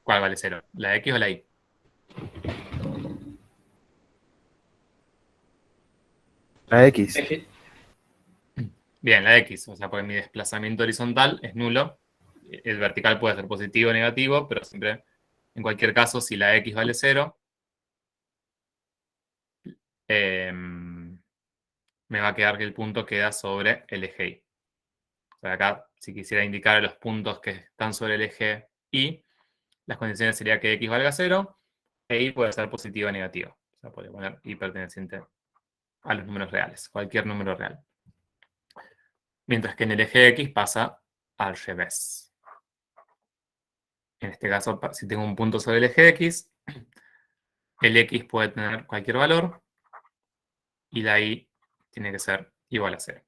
¿Cuál vale 0? ¿La X o la Y? La X. Eje. Bien, la X, o sea, porque mi desplazamiento horizontal es nulo. El vertical puede ser positivo o negativo, pero siempre, en cualquier caso, si la X vale 0, me va a quedar que el punto queda sobre el eje Y. O sea, acá, si quisiera indicar los puntos que están sobre el eje Y, las condiciones sería que x valga 0 e y puede ser positivo o negativo. O sea, puede poner y perteneciente a los números reales, cualquier número real. Mientras que en el eje X pasa al revés. En este caso, si tengo un punto sobre el eje X, el X puede tener cualquier valor y la Y tiene que ser igual a 0.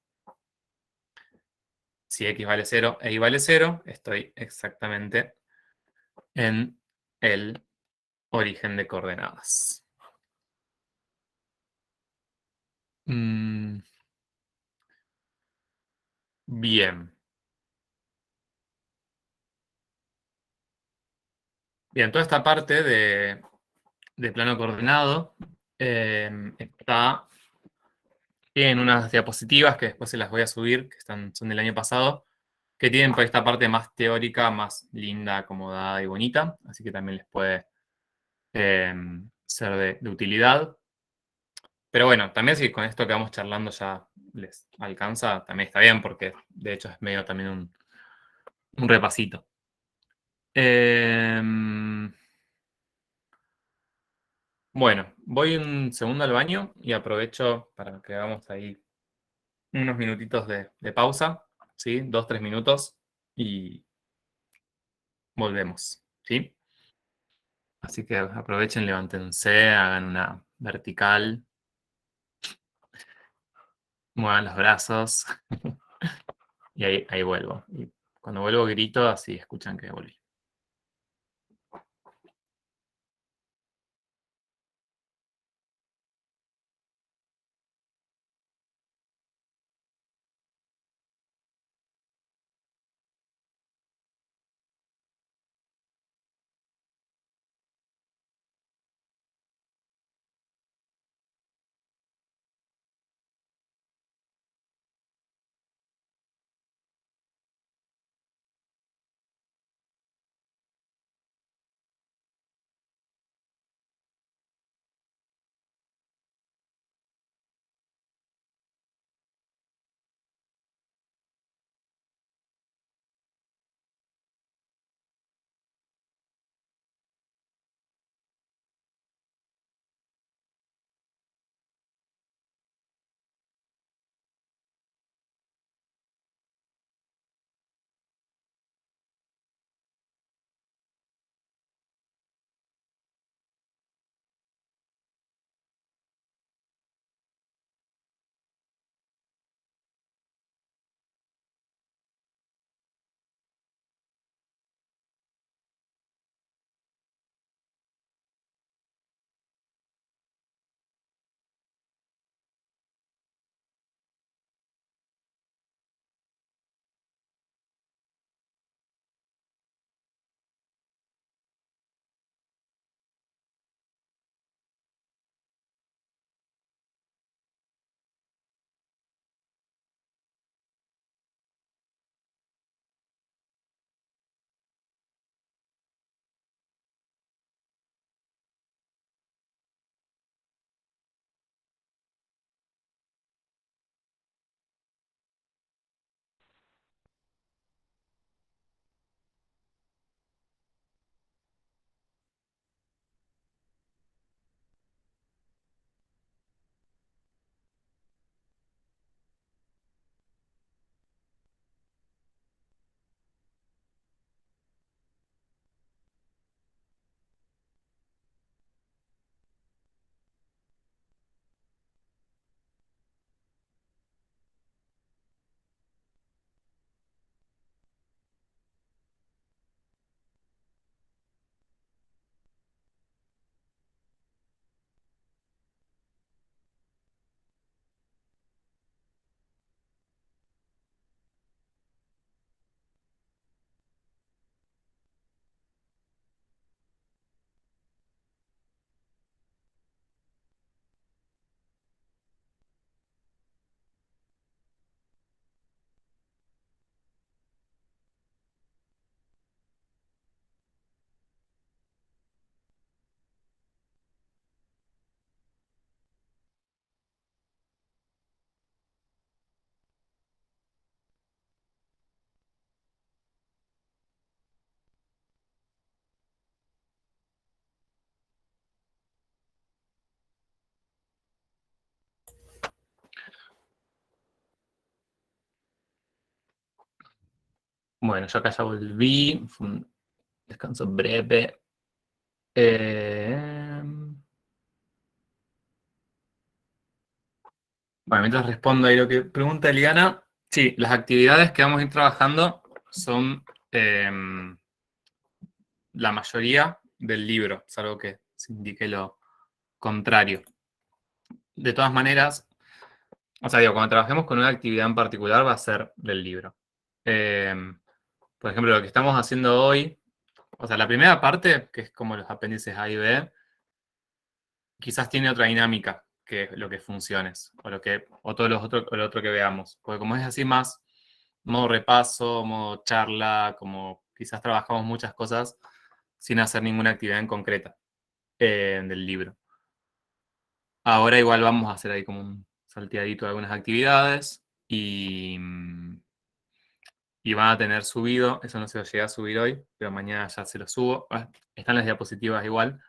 Si X vale 0 e Y vale 0, estoy exactamente en el origen de coordenadas. Bien. Bien, toda esta parte de plano coordenado está en unas diapositivas que después se las voy a subir, que son del año pasado, que tienen por esta parte más teórica, más linda, acomodada y bonita, así que también les puede ser de utilidad. Pero bueno, también si con esto que vamos charlando ya les alcanza, también está bien, porque de hecho es medio también un repasito. Bueno, voy un segundo al baño y aprovecho para que hagamos ahí unos minutitos de pausa, ¿sí? 2, 3 minutos y volvemos, ¿sí? Así que aprovechen, levántense, hagan una vertical, muevan los brazos y ahí vuelvo. Y cuando vuelvo grito, así escuchan que volví. Bueno, yo acá ya volví. Fue un descanso breve. Bueno, mientras respondo ahí lo que pregunta Eliana, sí, las actividades que vamos a ir trabajando son la mayoría del libro, salvo que se indique lo contrario. De todas maneras, o sea, digo, cuando trabajemos con una actividad en particular va a ser del libro. Por ejemplo, lo que estamos haciendo hoy, o sea, la primera parte, que es como los apéndices A y B, quizás tiene otra dinámica que lo que funciones, o todo lo otro que veamos. Porque como es así más modo repaso, modo charla, como quizás trabajamos muchas cosas sin hacer ninguna actividad en concreta del libro. Ahora igual vamos a hacer ahí como un salteadito de algunas actividades y van a tener subido, eso no se lo llegué a subir hoy, pero mañana ya se lo subo. Están las diapositivas igual,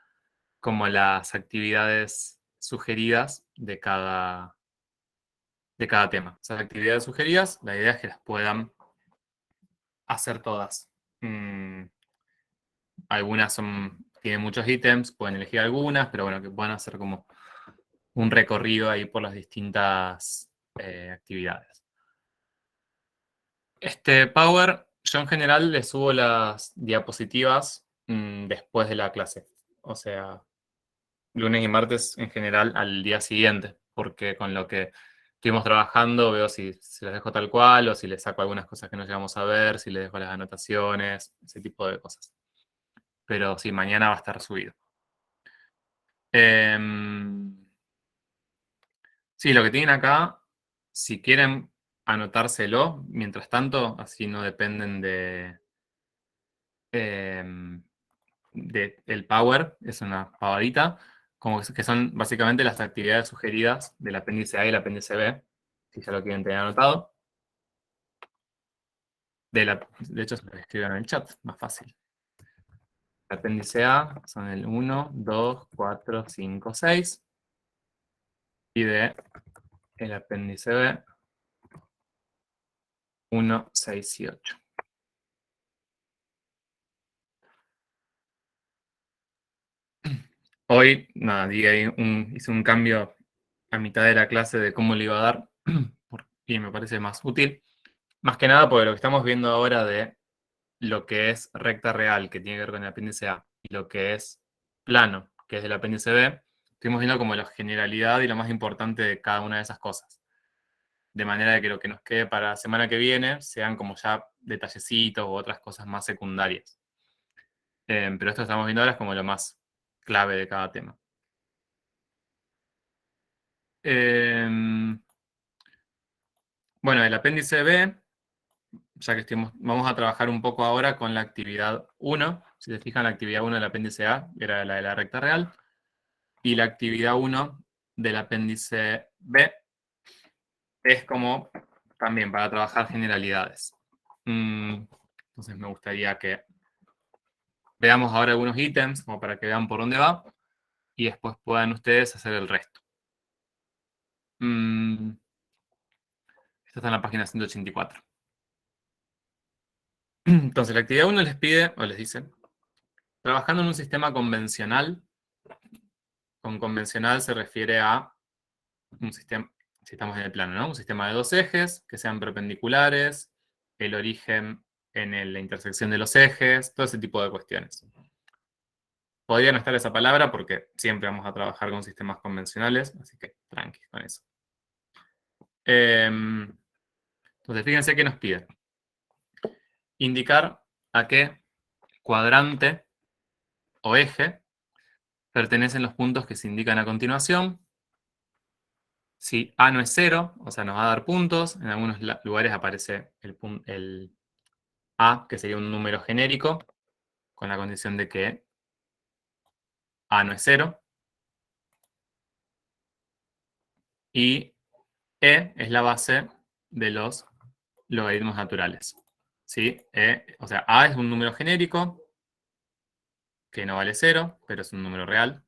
como las actividades sugeridas de cada tema. Esas actividades sugeridas, la idea es que las puedan hacer todas. Algunas tienen muchos ítems, pueden elegir algunas, pero bueno, que puedan hacer como un recorrido ahí por las distintas actividades. Power, yo en general le subo las diapositivas después de la clase. O sea, lunes y martes en general al día siguiente, porque con lo que estuvimos trabajando veo si las dejo tal cual o si les saco algunas cosas que no llegamos a ver, si les dejo las anotaciones, ese tipo de cosas. Pero sí, mañana va a estar subido. Sí, lo que tienen acá, si quieren anotárselo, mientras tanto, así no dependen del Power, es una pavadita, como que son básicamente las actividades sugeridas del apéndice A y el apéndice B, si ya lo quieren tener anotado. De hecho, se lo escriban en el chat, más fácil. El apéndice A son el 1, 2, 4, 5, 6. Y el apéndice B, 1, 6 y 8. Hoy, nada, hice un cambio a mitad de la clase de cómo le iba a dar, y me parece más útil. Más que nada porque lo que estamos viendo ahora de lo que es recta real, que tiene que ver con el apéndice A, y lo que es plano, que es del apéndice B, estuvimos viendo como la generalidad y lo más importante de cada una de esas cosas. De manera de que lo que nos quede para la semana que viene sean como ya detallecitos u otras cosas más secundarias. Pero esto que estamos viendo ahora es como lo más clave de cada tema. Bueno, el apéndice B, ya que vamos a trabajar un poco ahora con la actividad 1. Si se fijan, la actividad 1 del apéndice A era la de la recta real. Y la actividad 1 del apéndice B es como también para trabajar generalidades. Entonces me gustaría que veamos ahora algunos ítems, como para que vean por dónde va, y después puedan ustedes hacer el resto. Esto está en la página 184. Entonces, la actividad 1 les pide, o les dice, trabajando en un sistema convencional, con convencional se refiere a un sistema, si estamos en el plano, ¿no? Un sistema de dos ejes, que sean perpendiculares, el origen en la intersección de los ejes, todo ese tipo de cuestiones. Podría no estar esa palabra porque siempre vamos a trabajar con sistemas convencionales, así que tranqui con eso. Entonces, fíjense qué nos pide. Indicar a qué cuadrante o eje pertenecen los puntos que se indican a continuación. Si A no es 0, o sea, nos va a dar puntos. En algunos lugares aparece el A, que sería un número genérico, con la condición de que A no es 0. Y E es la base de los logaritmos naturales. ¿Sí? O sea, A es un número genérico, que no vale 0, pero es un número real.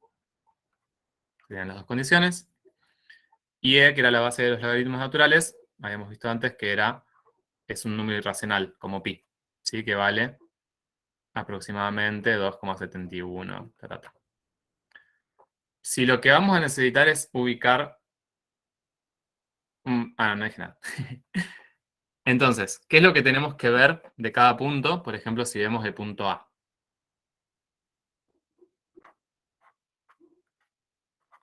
Serían las dos condiciones. Y E, que era la base de los logaritmos naturales, habíamos visto antes que es un número irracional, como pi. ¿sí? Que vale aproximadamente 2,71. Si lo que vamos a necesitar es ubicar... no dije nada. Entonces, ¿qué es lo que tenemos que ver de cada punto? Por ejemplo, si vemos el punto A.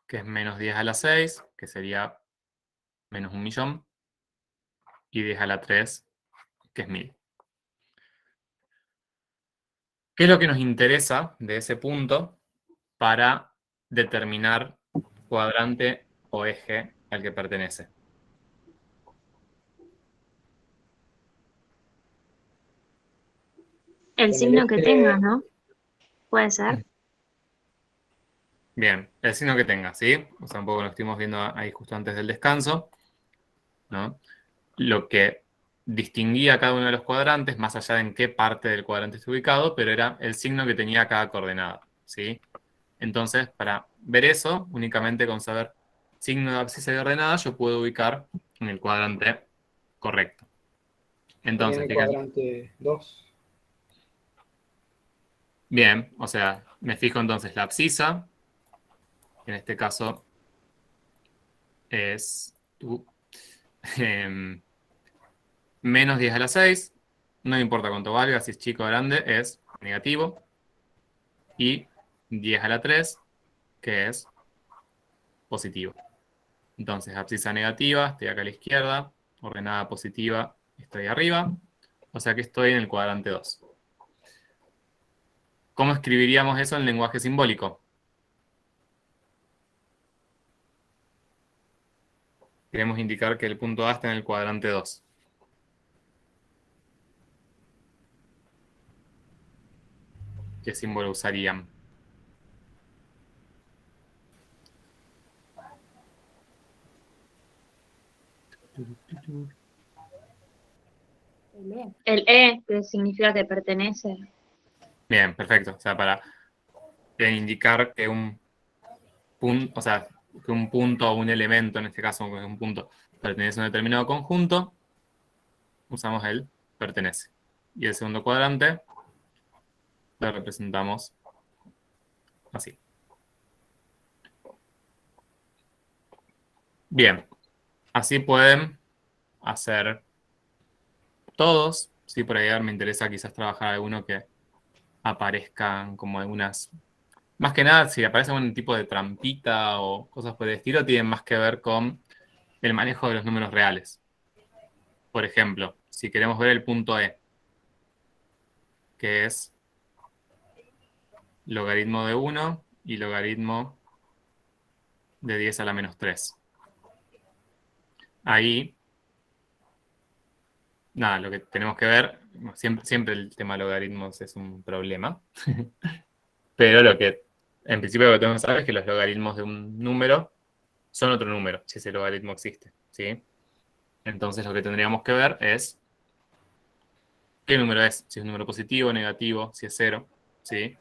Que es menos 10 a la 6, que sería menos 1.000.000. Y 10 a la 3, que es 1.000. ¿Qué es lo que nos interesa de ese punto para determinar cuadrante o eje al que pertenece? El Con el signo que eje- tenga, ¿no? Puede ser. Bien, el signo que tenga, ¿sí? O sea, un poco lo estuvimos viendo ahí justo antes del descanso, ¿no? Lo que distinguía cada uno de los cuadrantes, más allá de en qué parte del cuadrante está ubicado, pero era el signo que tenía cada coordenada, ¿sí? Entonces, para ver eso, únicamente con saber signo de abscisa y ordenada, yo puedo ubicar en el cuadrante correcto. Estaría en Entonces, el cuadrante 2. bien, o sea, me fijo entonces la abscisa, en este caso es menos 10 a la 6, no importa cuánto valga, si es chico o grande, es negativo, y 10 a la 3, que es positivo. Entonces, abscisa negativa, estoy acá a la izquierda, ordenada positiva, estoy arriba, o sea que estoy en el cuadrante 2. ¿Cómo escribiríamos eso en lenguaje simbólico? Queremos indicar que el punto A está en el cuadrante 2. ¿Qué símbolo usarían? El E, que significa que pertenece. Bien, perfecto. O sea, para indicar que un punto, o sea, que un punto o un elemento, en este caso un punto, pertenece a un determinado conjunto, usamos el pertenece. Y el segundo cuadrante lo representamos así. Bien, así pueden hacer todos. Sí, por ahí me interesa quizás trabajar alguno que aparezcan como algunas... Más que nada, si aparece algún tipo de trampita o cosas por el estilo, tienen más que ver con el manejo de los números reales. Por ejemplo, si queremos ver el punto E, que es logaritmo de 1 y logaritmo de 10 a la menos 3. Ahí, nada, lo que tenemos que ver, siempre el tema de logaritmos es un problema, pero lo que, en principio lo que tenemos que saber es que los logaritmos de un número son otro número, si ese logaritmo existe, ¿sí? Entonces lo que tendríamos que ver es qué número es, si es un número positivo, negativo, si es cero, ¿sí?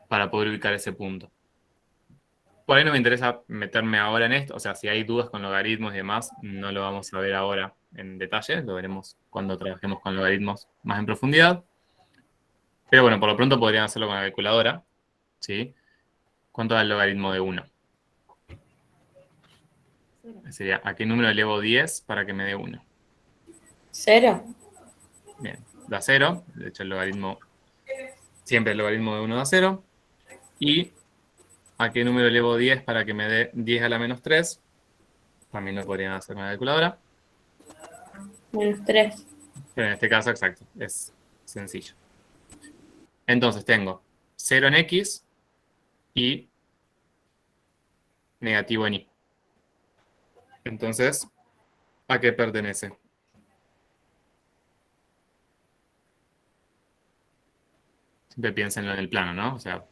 Para poder ubicar ese punto. Por ahí no me interesa meterme ahora en esto, o sea, si hay dudas con logaritmos y demás, no lo vamos a ver ahora en detalle, lo veremos cuando trabajemos con logaritmos más en profundidad. Pero bueno, por lo pronto podrían hacerlo con la calculadora, ¿sí? ¿Cuánto da el logaritmo de 1? Sería, ¿a qué número elevo 10 para que me dé 1? 0. Bien, da 0, de hecho el logaritmo, siempre el logaritmo de 1 da 0. ¿Y a qué número elevo 10 para que me dé 10 a la menos 3? También lo podrían hacer con la calculadora. -3. Pero en este caso, exacto, es sencillo. Entonces tengo 0 en X y negativo en Y. Entonces, ¿a qué pertenece? Siempre piénsenlo en el plano, ¿no? O sea,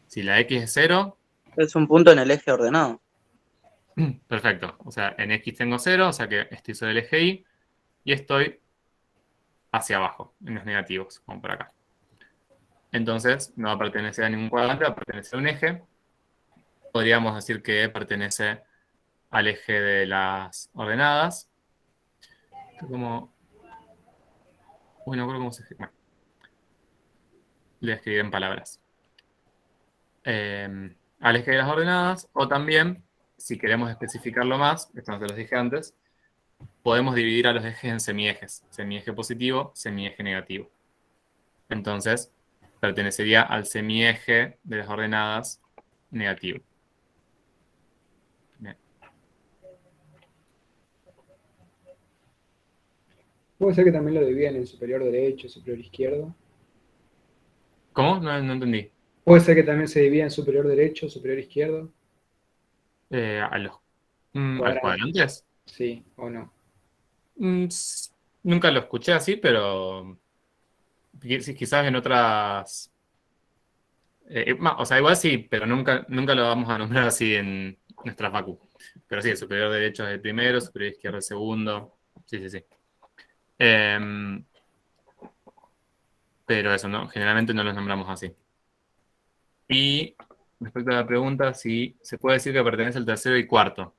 si la X es 0, Es un punto en el eje ordenado. perfecto. O sea, en X tengo 0, o sea que estoy sobre el eje Y y estoy hacia abajo, en los negativos, como por acá. Entonces, no va a pertenecer a ningún cuadrante, va a pertenecer a un eje. Podríamos decir que pertenece al eje de las ordenadas. Como Uy, no recuerdo cómo se escribe. Bueno, le escribí en palabras. Al eje de las ordenadas, o también, si queremos especificarlo más, esto no te lo dije antes, podemos dividir a los ejes en semiejes. Semieje positivo, semieje negativo. Entonces, pertenecería al semieje de las ordenadas negativo. Bien. Puede ser que también lo dividan en superior derecho, superior izquierdo. ¿Cómo? No entendí. Puede ser que también se divida en superior derecho, superior izquierdo. ¿A los ¿al Cuadrantes. cuadrantes? Sí, o no. Nunca lo escuché así, pero quizás en otras... o sea, igual sí, pero nunca lo vamos a nombrar así en nuestra facu. Pero sí, el superior derecho es el primero, superior izquierdo el segundo. Sí, sí, sí. Pero eso, ¿no? Generalmente no los nombramos así. Y respecto a la pregunta, si se puede decir que pertenece al tercero y cuarto.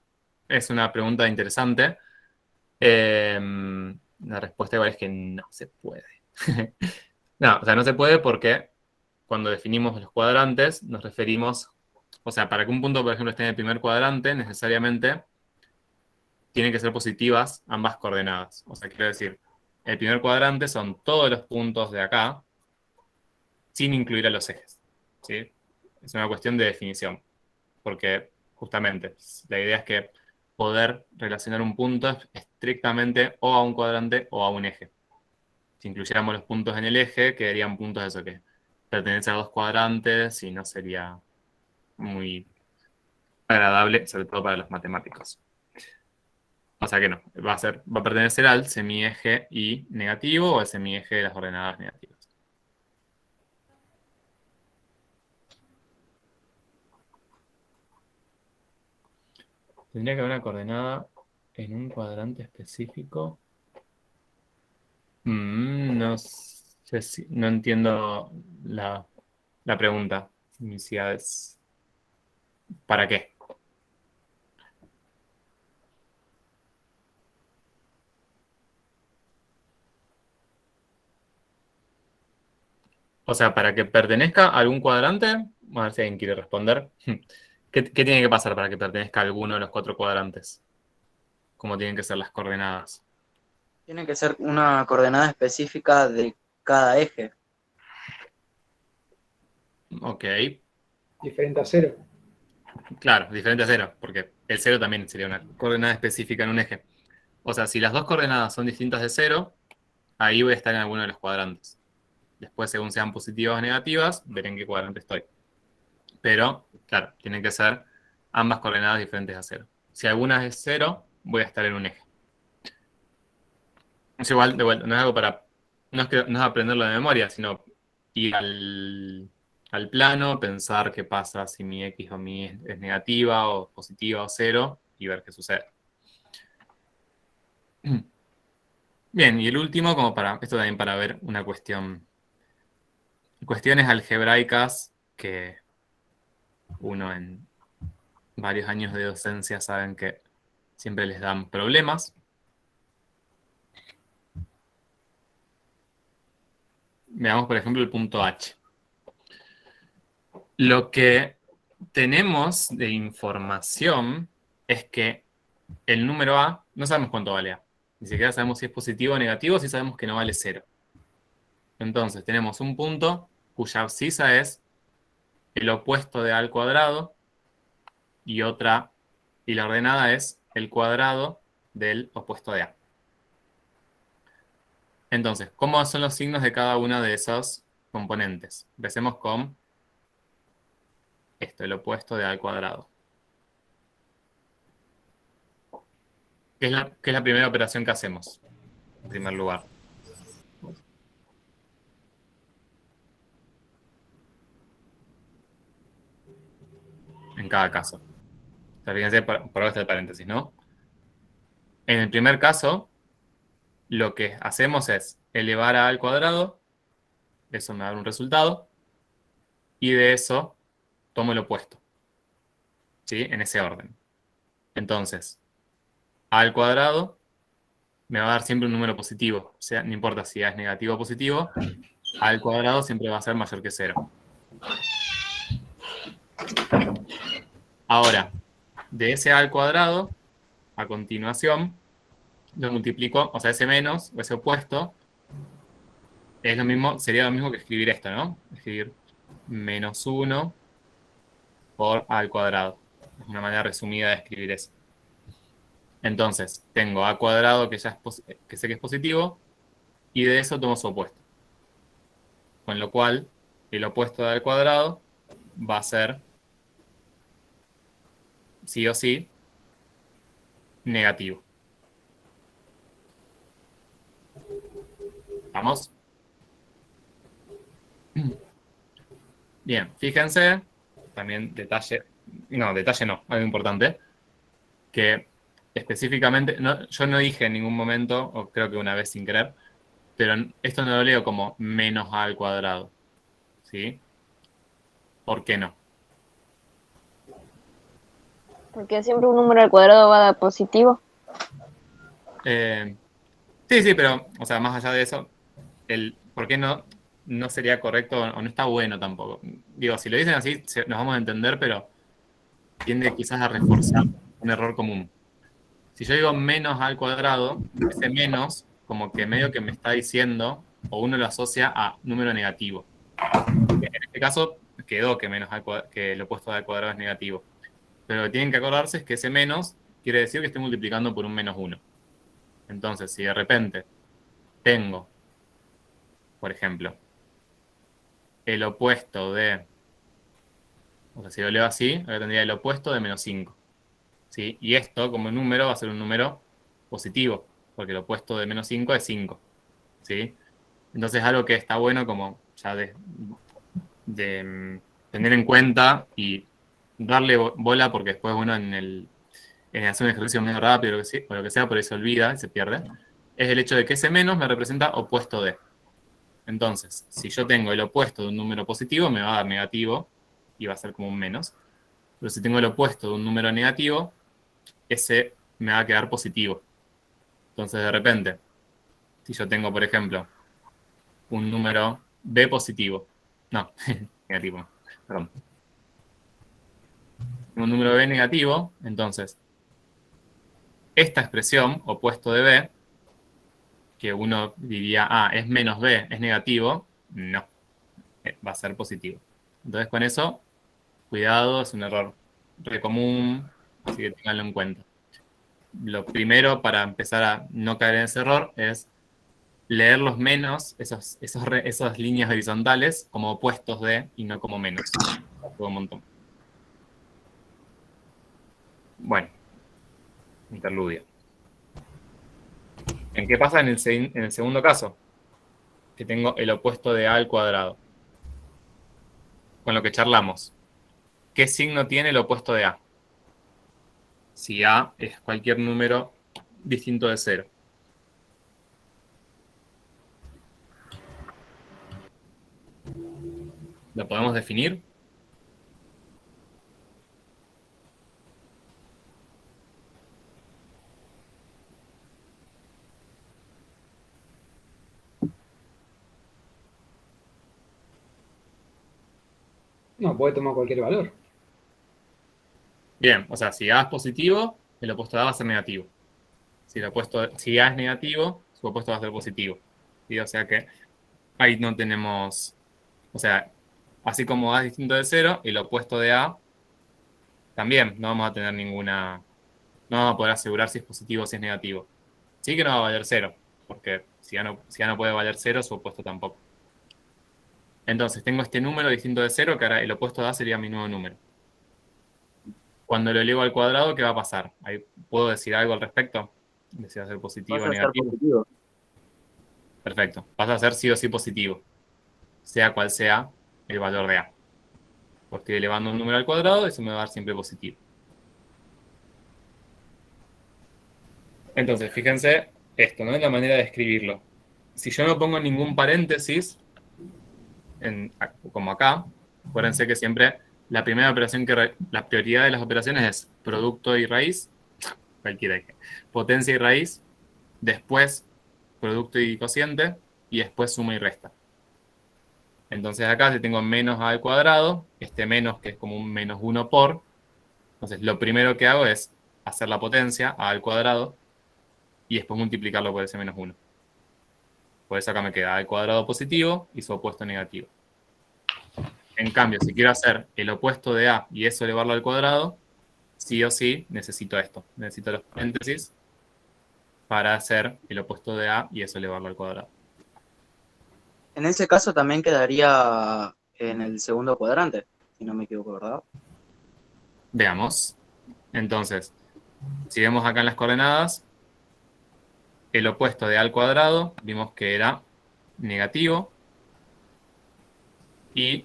Es una pregunta interesante. La respuesta igual es que no se puede. No, o sea, no se puede porque cuando definimos los cuadrantes nos referimos, o sea, para que un punto, por ejemplo, esté en el primer cuadrante, necesariamente tienen que ser positivas ambas coordenadas. O sea, quiero decir, el primer cuadrante son todos los puntos de acá, sin incluir a los ejes. ¿Sí? Es una cuestión de definición, porque justamente la idea es que poder relacionar un punto estrictamente o a un cuadrante o a un eje. Si incluyéramos los puntos en el eje, quedarían puntos de eso que pertenecen a dos cuadrantes y no sería muy agradable, sobre todo para los matemáticos. O sea que no, va a pertenecer al semieje y negativo o al semieje de las ordenadas negativas. Tendría que haber una coordenada en un cuadrante específico. No sé si, no entiendo la pregunta. Iniciales. ¿Para qué? O sea, para que pertenezca a algún cuadrante, a ver si alguien quiere responder. ¿Qué tiene que pasar para que pertenezca a alguno de los cuatro cuadrantes? ¿Cómo tienen que ser las coordenadas? Tiene que ser una coordenada específica de cada eje. Ok, Diferente a 0. claro, diferente a 0, porque el 0 también sería una coordenada específica en un eje. O sea, si las dos coordenadas son distintas de 0, ahí voy a estar en alguno de los cuadrantes. Después, según sean positivas o negativas, veré en qué cuadrante estoy. Pero, claro, tienen que ser ambas coordenadas diferentes a 0. Si alguna es 0, voy a estar en un eje. Es igual, de vuelta, no es algo para... No es aprenderlo de memoria, sino ir al plano, pensar qué pasa si mi X o mi Y es negativa o positiva o 0 y ver qué sucede. Bien, y el último, esto también para ver una cuestiones algebraicas que uno en varios años de docencia saben que siempre les dan problemas. Veamos, por ejemplo, el punto H. Lo que tenemos de información es que el número A, no sabemos cuánto vale A. Ni siquiera sabemos si es positivo o negativo, si sabemos que no vale 0. Entonces, tenemos un punto cuya abscisa es el opuesto de A al cuadrado y la ordenada es el cuadrado del opuesto de A. Entonces, ¿cómo son los signos de cada una de esas componentes? Empecemos con esto, el opuesto de A al cuadrado. ¿Qué es la primera operación que hacemos? En primer lugar. En cada caso. O sea, fíjense, por ahora está el paréntesis, ¿no? En el primer caso, lo que hacemos es elevar a al cuadrado, eso me da un resultado, y de eso tomo el opuesto, ¿sí? En ese orden. Entonces, a al cuadrado me va a dar siempre un número positivo. O sea, no importa si A es negativo o positivo, A al cuadrado siempre va a ser mayor que 0. Ahora, de ese A al cuadrado, a continuación, lo multiplico, o sea, ese menos, o ese opuesto, es lo mismo, sería lo mismo que escribir esto, ¿no? Escribir menos 1 por A al cuadrado. Es una manera resumida de escribir eso. Entonces, tengo A cuadrado que ya es que sé que es positivo, y de eso tomo su opuesto. Con lo cual, el opuesto de A al cuadrado va a ser, sí o sí, negativo. ¿Vamos? Bien, fíjense, también detalle no, algo importante, que específicamente, yo no dije en ningún momento, o creo que una vez sin querer, pero esto no lo leo como menos A al cuadrado, ¿sí? ¿Por qué no? Porque siempre un número al cuadrado va a dar positivo. Sí, pero, o sea, más allá de eso, ¿por qué no sería correcto o no está bueno tampoco? Digo, si lo dicen así, nos vamos a entender, pero tiende quizás a reforzar un error común. Si yo digo menos al cuadrado, ese menos como que medio que me está diciendo, o uno lo asocia a número negativo. En este caso quedó que que el opuesto al cuadrado es negativo. Pero lo que tienen que acordarse es que ese menos quiere decir que estoy multiplicando por un menos 1. Entonces, si de repente tengo, por ejemplo, el opuesto de, o sea, si lo leo así, ahora tendría el opuesto de menos 5. ¿Sí? Y esto, como número, va a ser un número positivo, porque el opuesto de menos 5 es 5. ¿Sí? Entonces, algo que está bueno como ya de tener en cuenta y darle bola, porque después uno en hacer un ejercicio medio rápido o lo que sea, por ahí se olvida y se pierde, es el hecho de que ese menos me representa opuesto de. Entonces, si yo tengo el opuesto de un número positivo, me va a dar negativo y va a ser como un menos. Pero si tengo el opuesto de un número negativo, ese me va a quedar positivo. Entonces, de repente, si yo tengo, por ejemplo, un número B positivo, no, negativo, perdón. Un número B negativo, entonces, esta expresión, opuesto de B, que uno diría, es menos B, es negativo, no, va a ser positivo. Entonces, con eso, cuidado, es un error re común, así que ténganlo en cuenta. Lo primero para empezar a no caer en ese error es leer los menos, esas líneas horizontales, como opuestos de y no como menos. Un montón. Bueno, interludio. ¿En qué pasa en el segundo caso? Que tengo el opuesto de A al cuadrado. Con lo que charlamos. ¿Qué signo tiene el opuesto de A? Si A es cualquier número distinto de 0. ¿Lo podemos definir? No, puede tomar cualquier valor. Bien, o sea, si A es positivo, el opuesto de A va a ser negativo. Si A es negativo, su opuesto va a ser positivo. ¿Sí? O sea que ahí no tenemos... O sea, así como A es distinto de 0, el opuesto de A también no vamos a tener ninguna... No vamos a poder asegurar si es positivo o si es negativo. Sí que no va a valer 0, porque si A no puede valer 0, su opuesto tampoco. Entonces, tengo este número distinto de 0, que ahora el opuesto de A sería mi nuevo número. Cuando lo elevo al cuadrado, ¿qué va a pasar? ¿Ahí puedo decir algo al respecto? ¿Desea ser positivo o negativo? Perfecto. Pasa a ser sí o sí positivo, sea cual sea el valor de A. Porque estoy elevando un número al cuadrado y eso me va a dar siempre positivo. Entonces, fíjense esto, ¿no? Es la manera de escribirlo. Si yo no pongo ningún paréntesis, como acá, acuérdense que siempre la primera operación la prioridad de las operaciones es producto y raíz, cualquiera, potencia y raíz, después producto y cociente, y después suma y resta. Entonces acá si tengo menos a al cuadrado, este menos que es como un menos 1 por, entonces lo primero que hago es hacer la potencia a al cuadrado y después multiplicarlo por ese menos 1. Por eso acá me queda a al cuadrado positivo y su opuesto negativo. En cambio, si quiero hacer el opuesto de a y eso elevarlo al cuadrado, sí o sí necesito esto. Necesito los paréntesis para hacer el opuesto de a y eso elevarlo al cuadrado. En ese caso también quedaría en el segundo cuadrante, si no me equivoco, ¿verdad? Veamos. Entonces, si vemos acá en las coordenadas, el opuesto de a al cuadrado vimos que era negativo y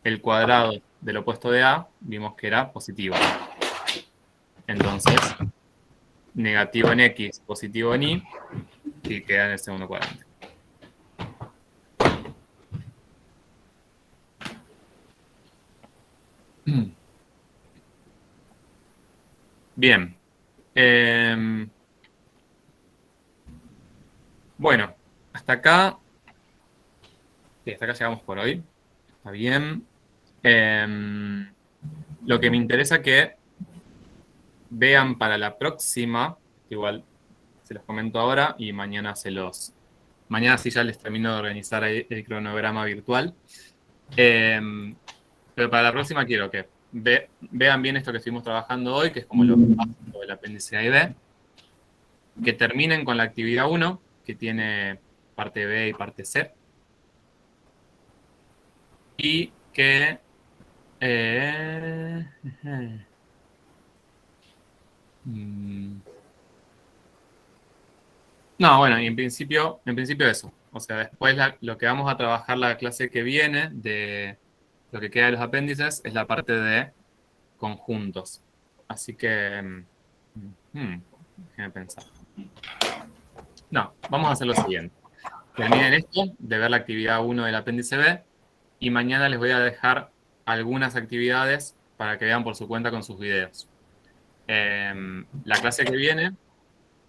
el cuadrado del opuesto de a vimos que era positivo. Entonces, negativo en x, positivo en y, y queda en el segundo cuadrante. Bien. Bueno, hasta acá. Sí, hasta acá llegamos por hoy. Está bien. Lo que me interesa que vean para la próxima, igual se los comento ahora y mañana mañana sí ya les termino de organizar el cronograma virtual. Pero para la próxima quiero que vean bien esto que estuvimos trabajando hoy, que es como lo básico del apéndice A y B, que terminen con la actividad 1, que tiene parte B y parte C, y que no, bueno, y en principio eso. O sea, después lo que vamos a trabajar la clase que viene de lo que queda de los apéndices es la parte de conjuntos. Así que, déjenme pensar. No, vamos a hacer lo siguiente. Terminen esto de ver la actividad 1 del apéndice B y mañana les voy a dejar algunas actividades para que vean por su cuenta con sus videos. La clase que viene,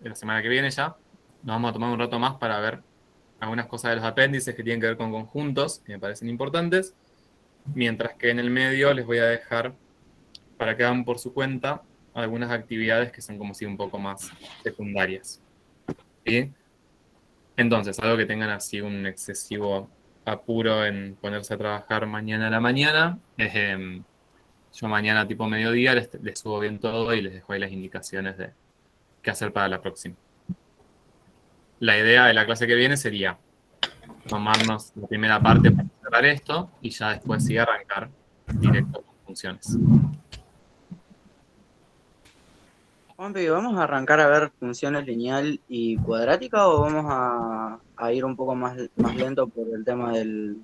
la semana que viene ya, nos vamos a tomar un rato más para ver algunas cosas de los apéndices que tienen que ver con conjuntos, que me parecen importantes, mientras que en el medio les voy a dejar para que hagan por su cuenta algunas actividades que son como si un poco más secundarias. ¿Sí? Entonces, algo que tengan así un excesivo apuro en ponerse a trabajar mañana a la mañana, es yo mañana tipo mediodía les subo bien todo y les dejo ahí las indicaciones de qué hacer para la próxima. La idea de la clase que viene sería tomarnos la primera parte para cerrar esto y ya después sí arrancar directo con funciones. Juanpi, ¿vamos a arrancar a ver funciones lineal y cuadrática o vamos a ir un poco más lento por el tema del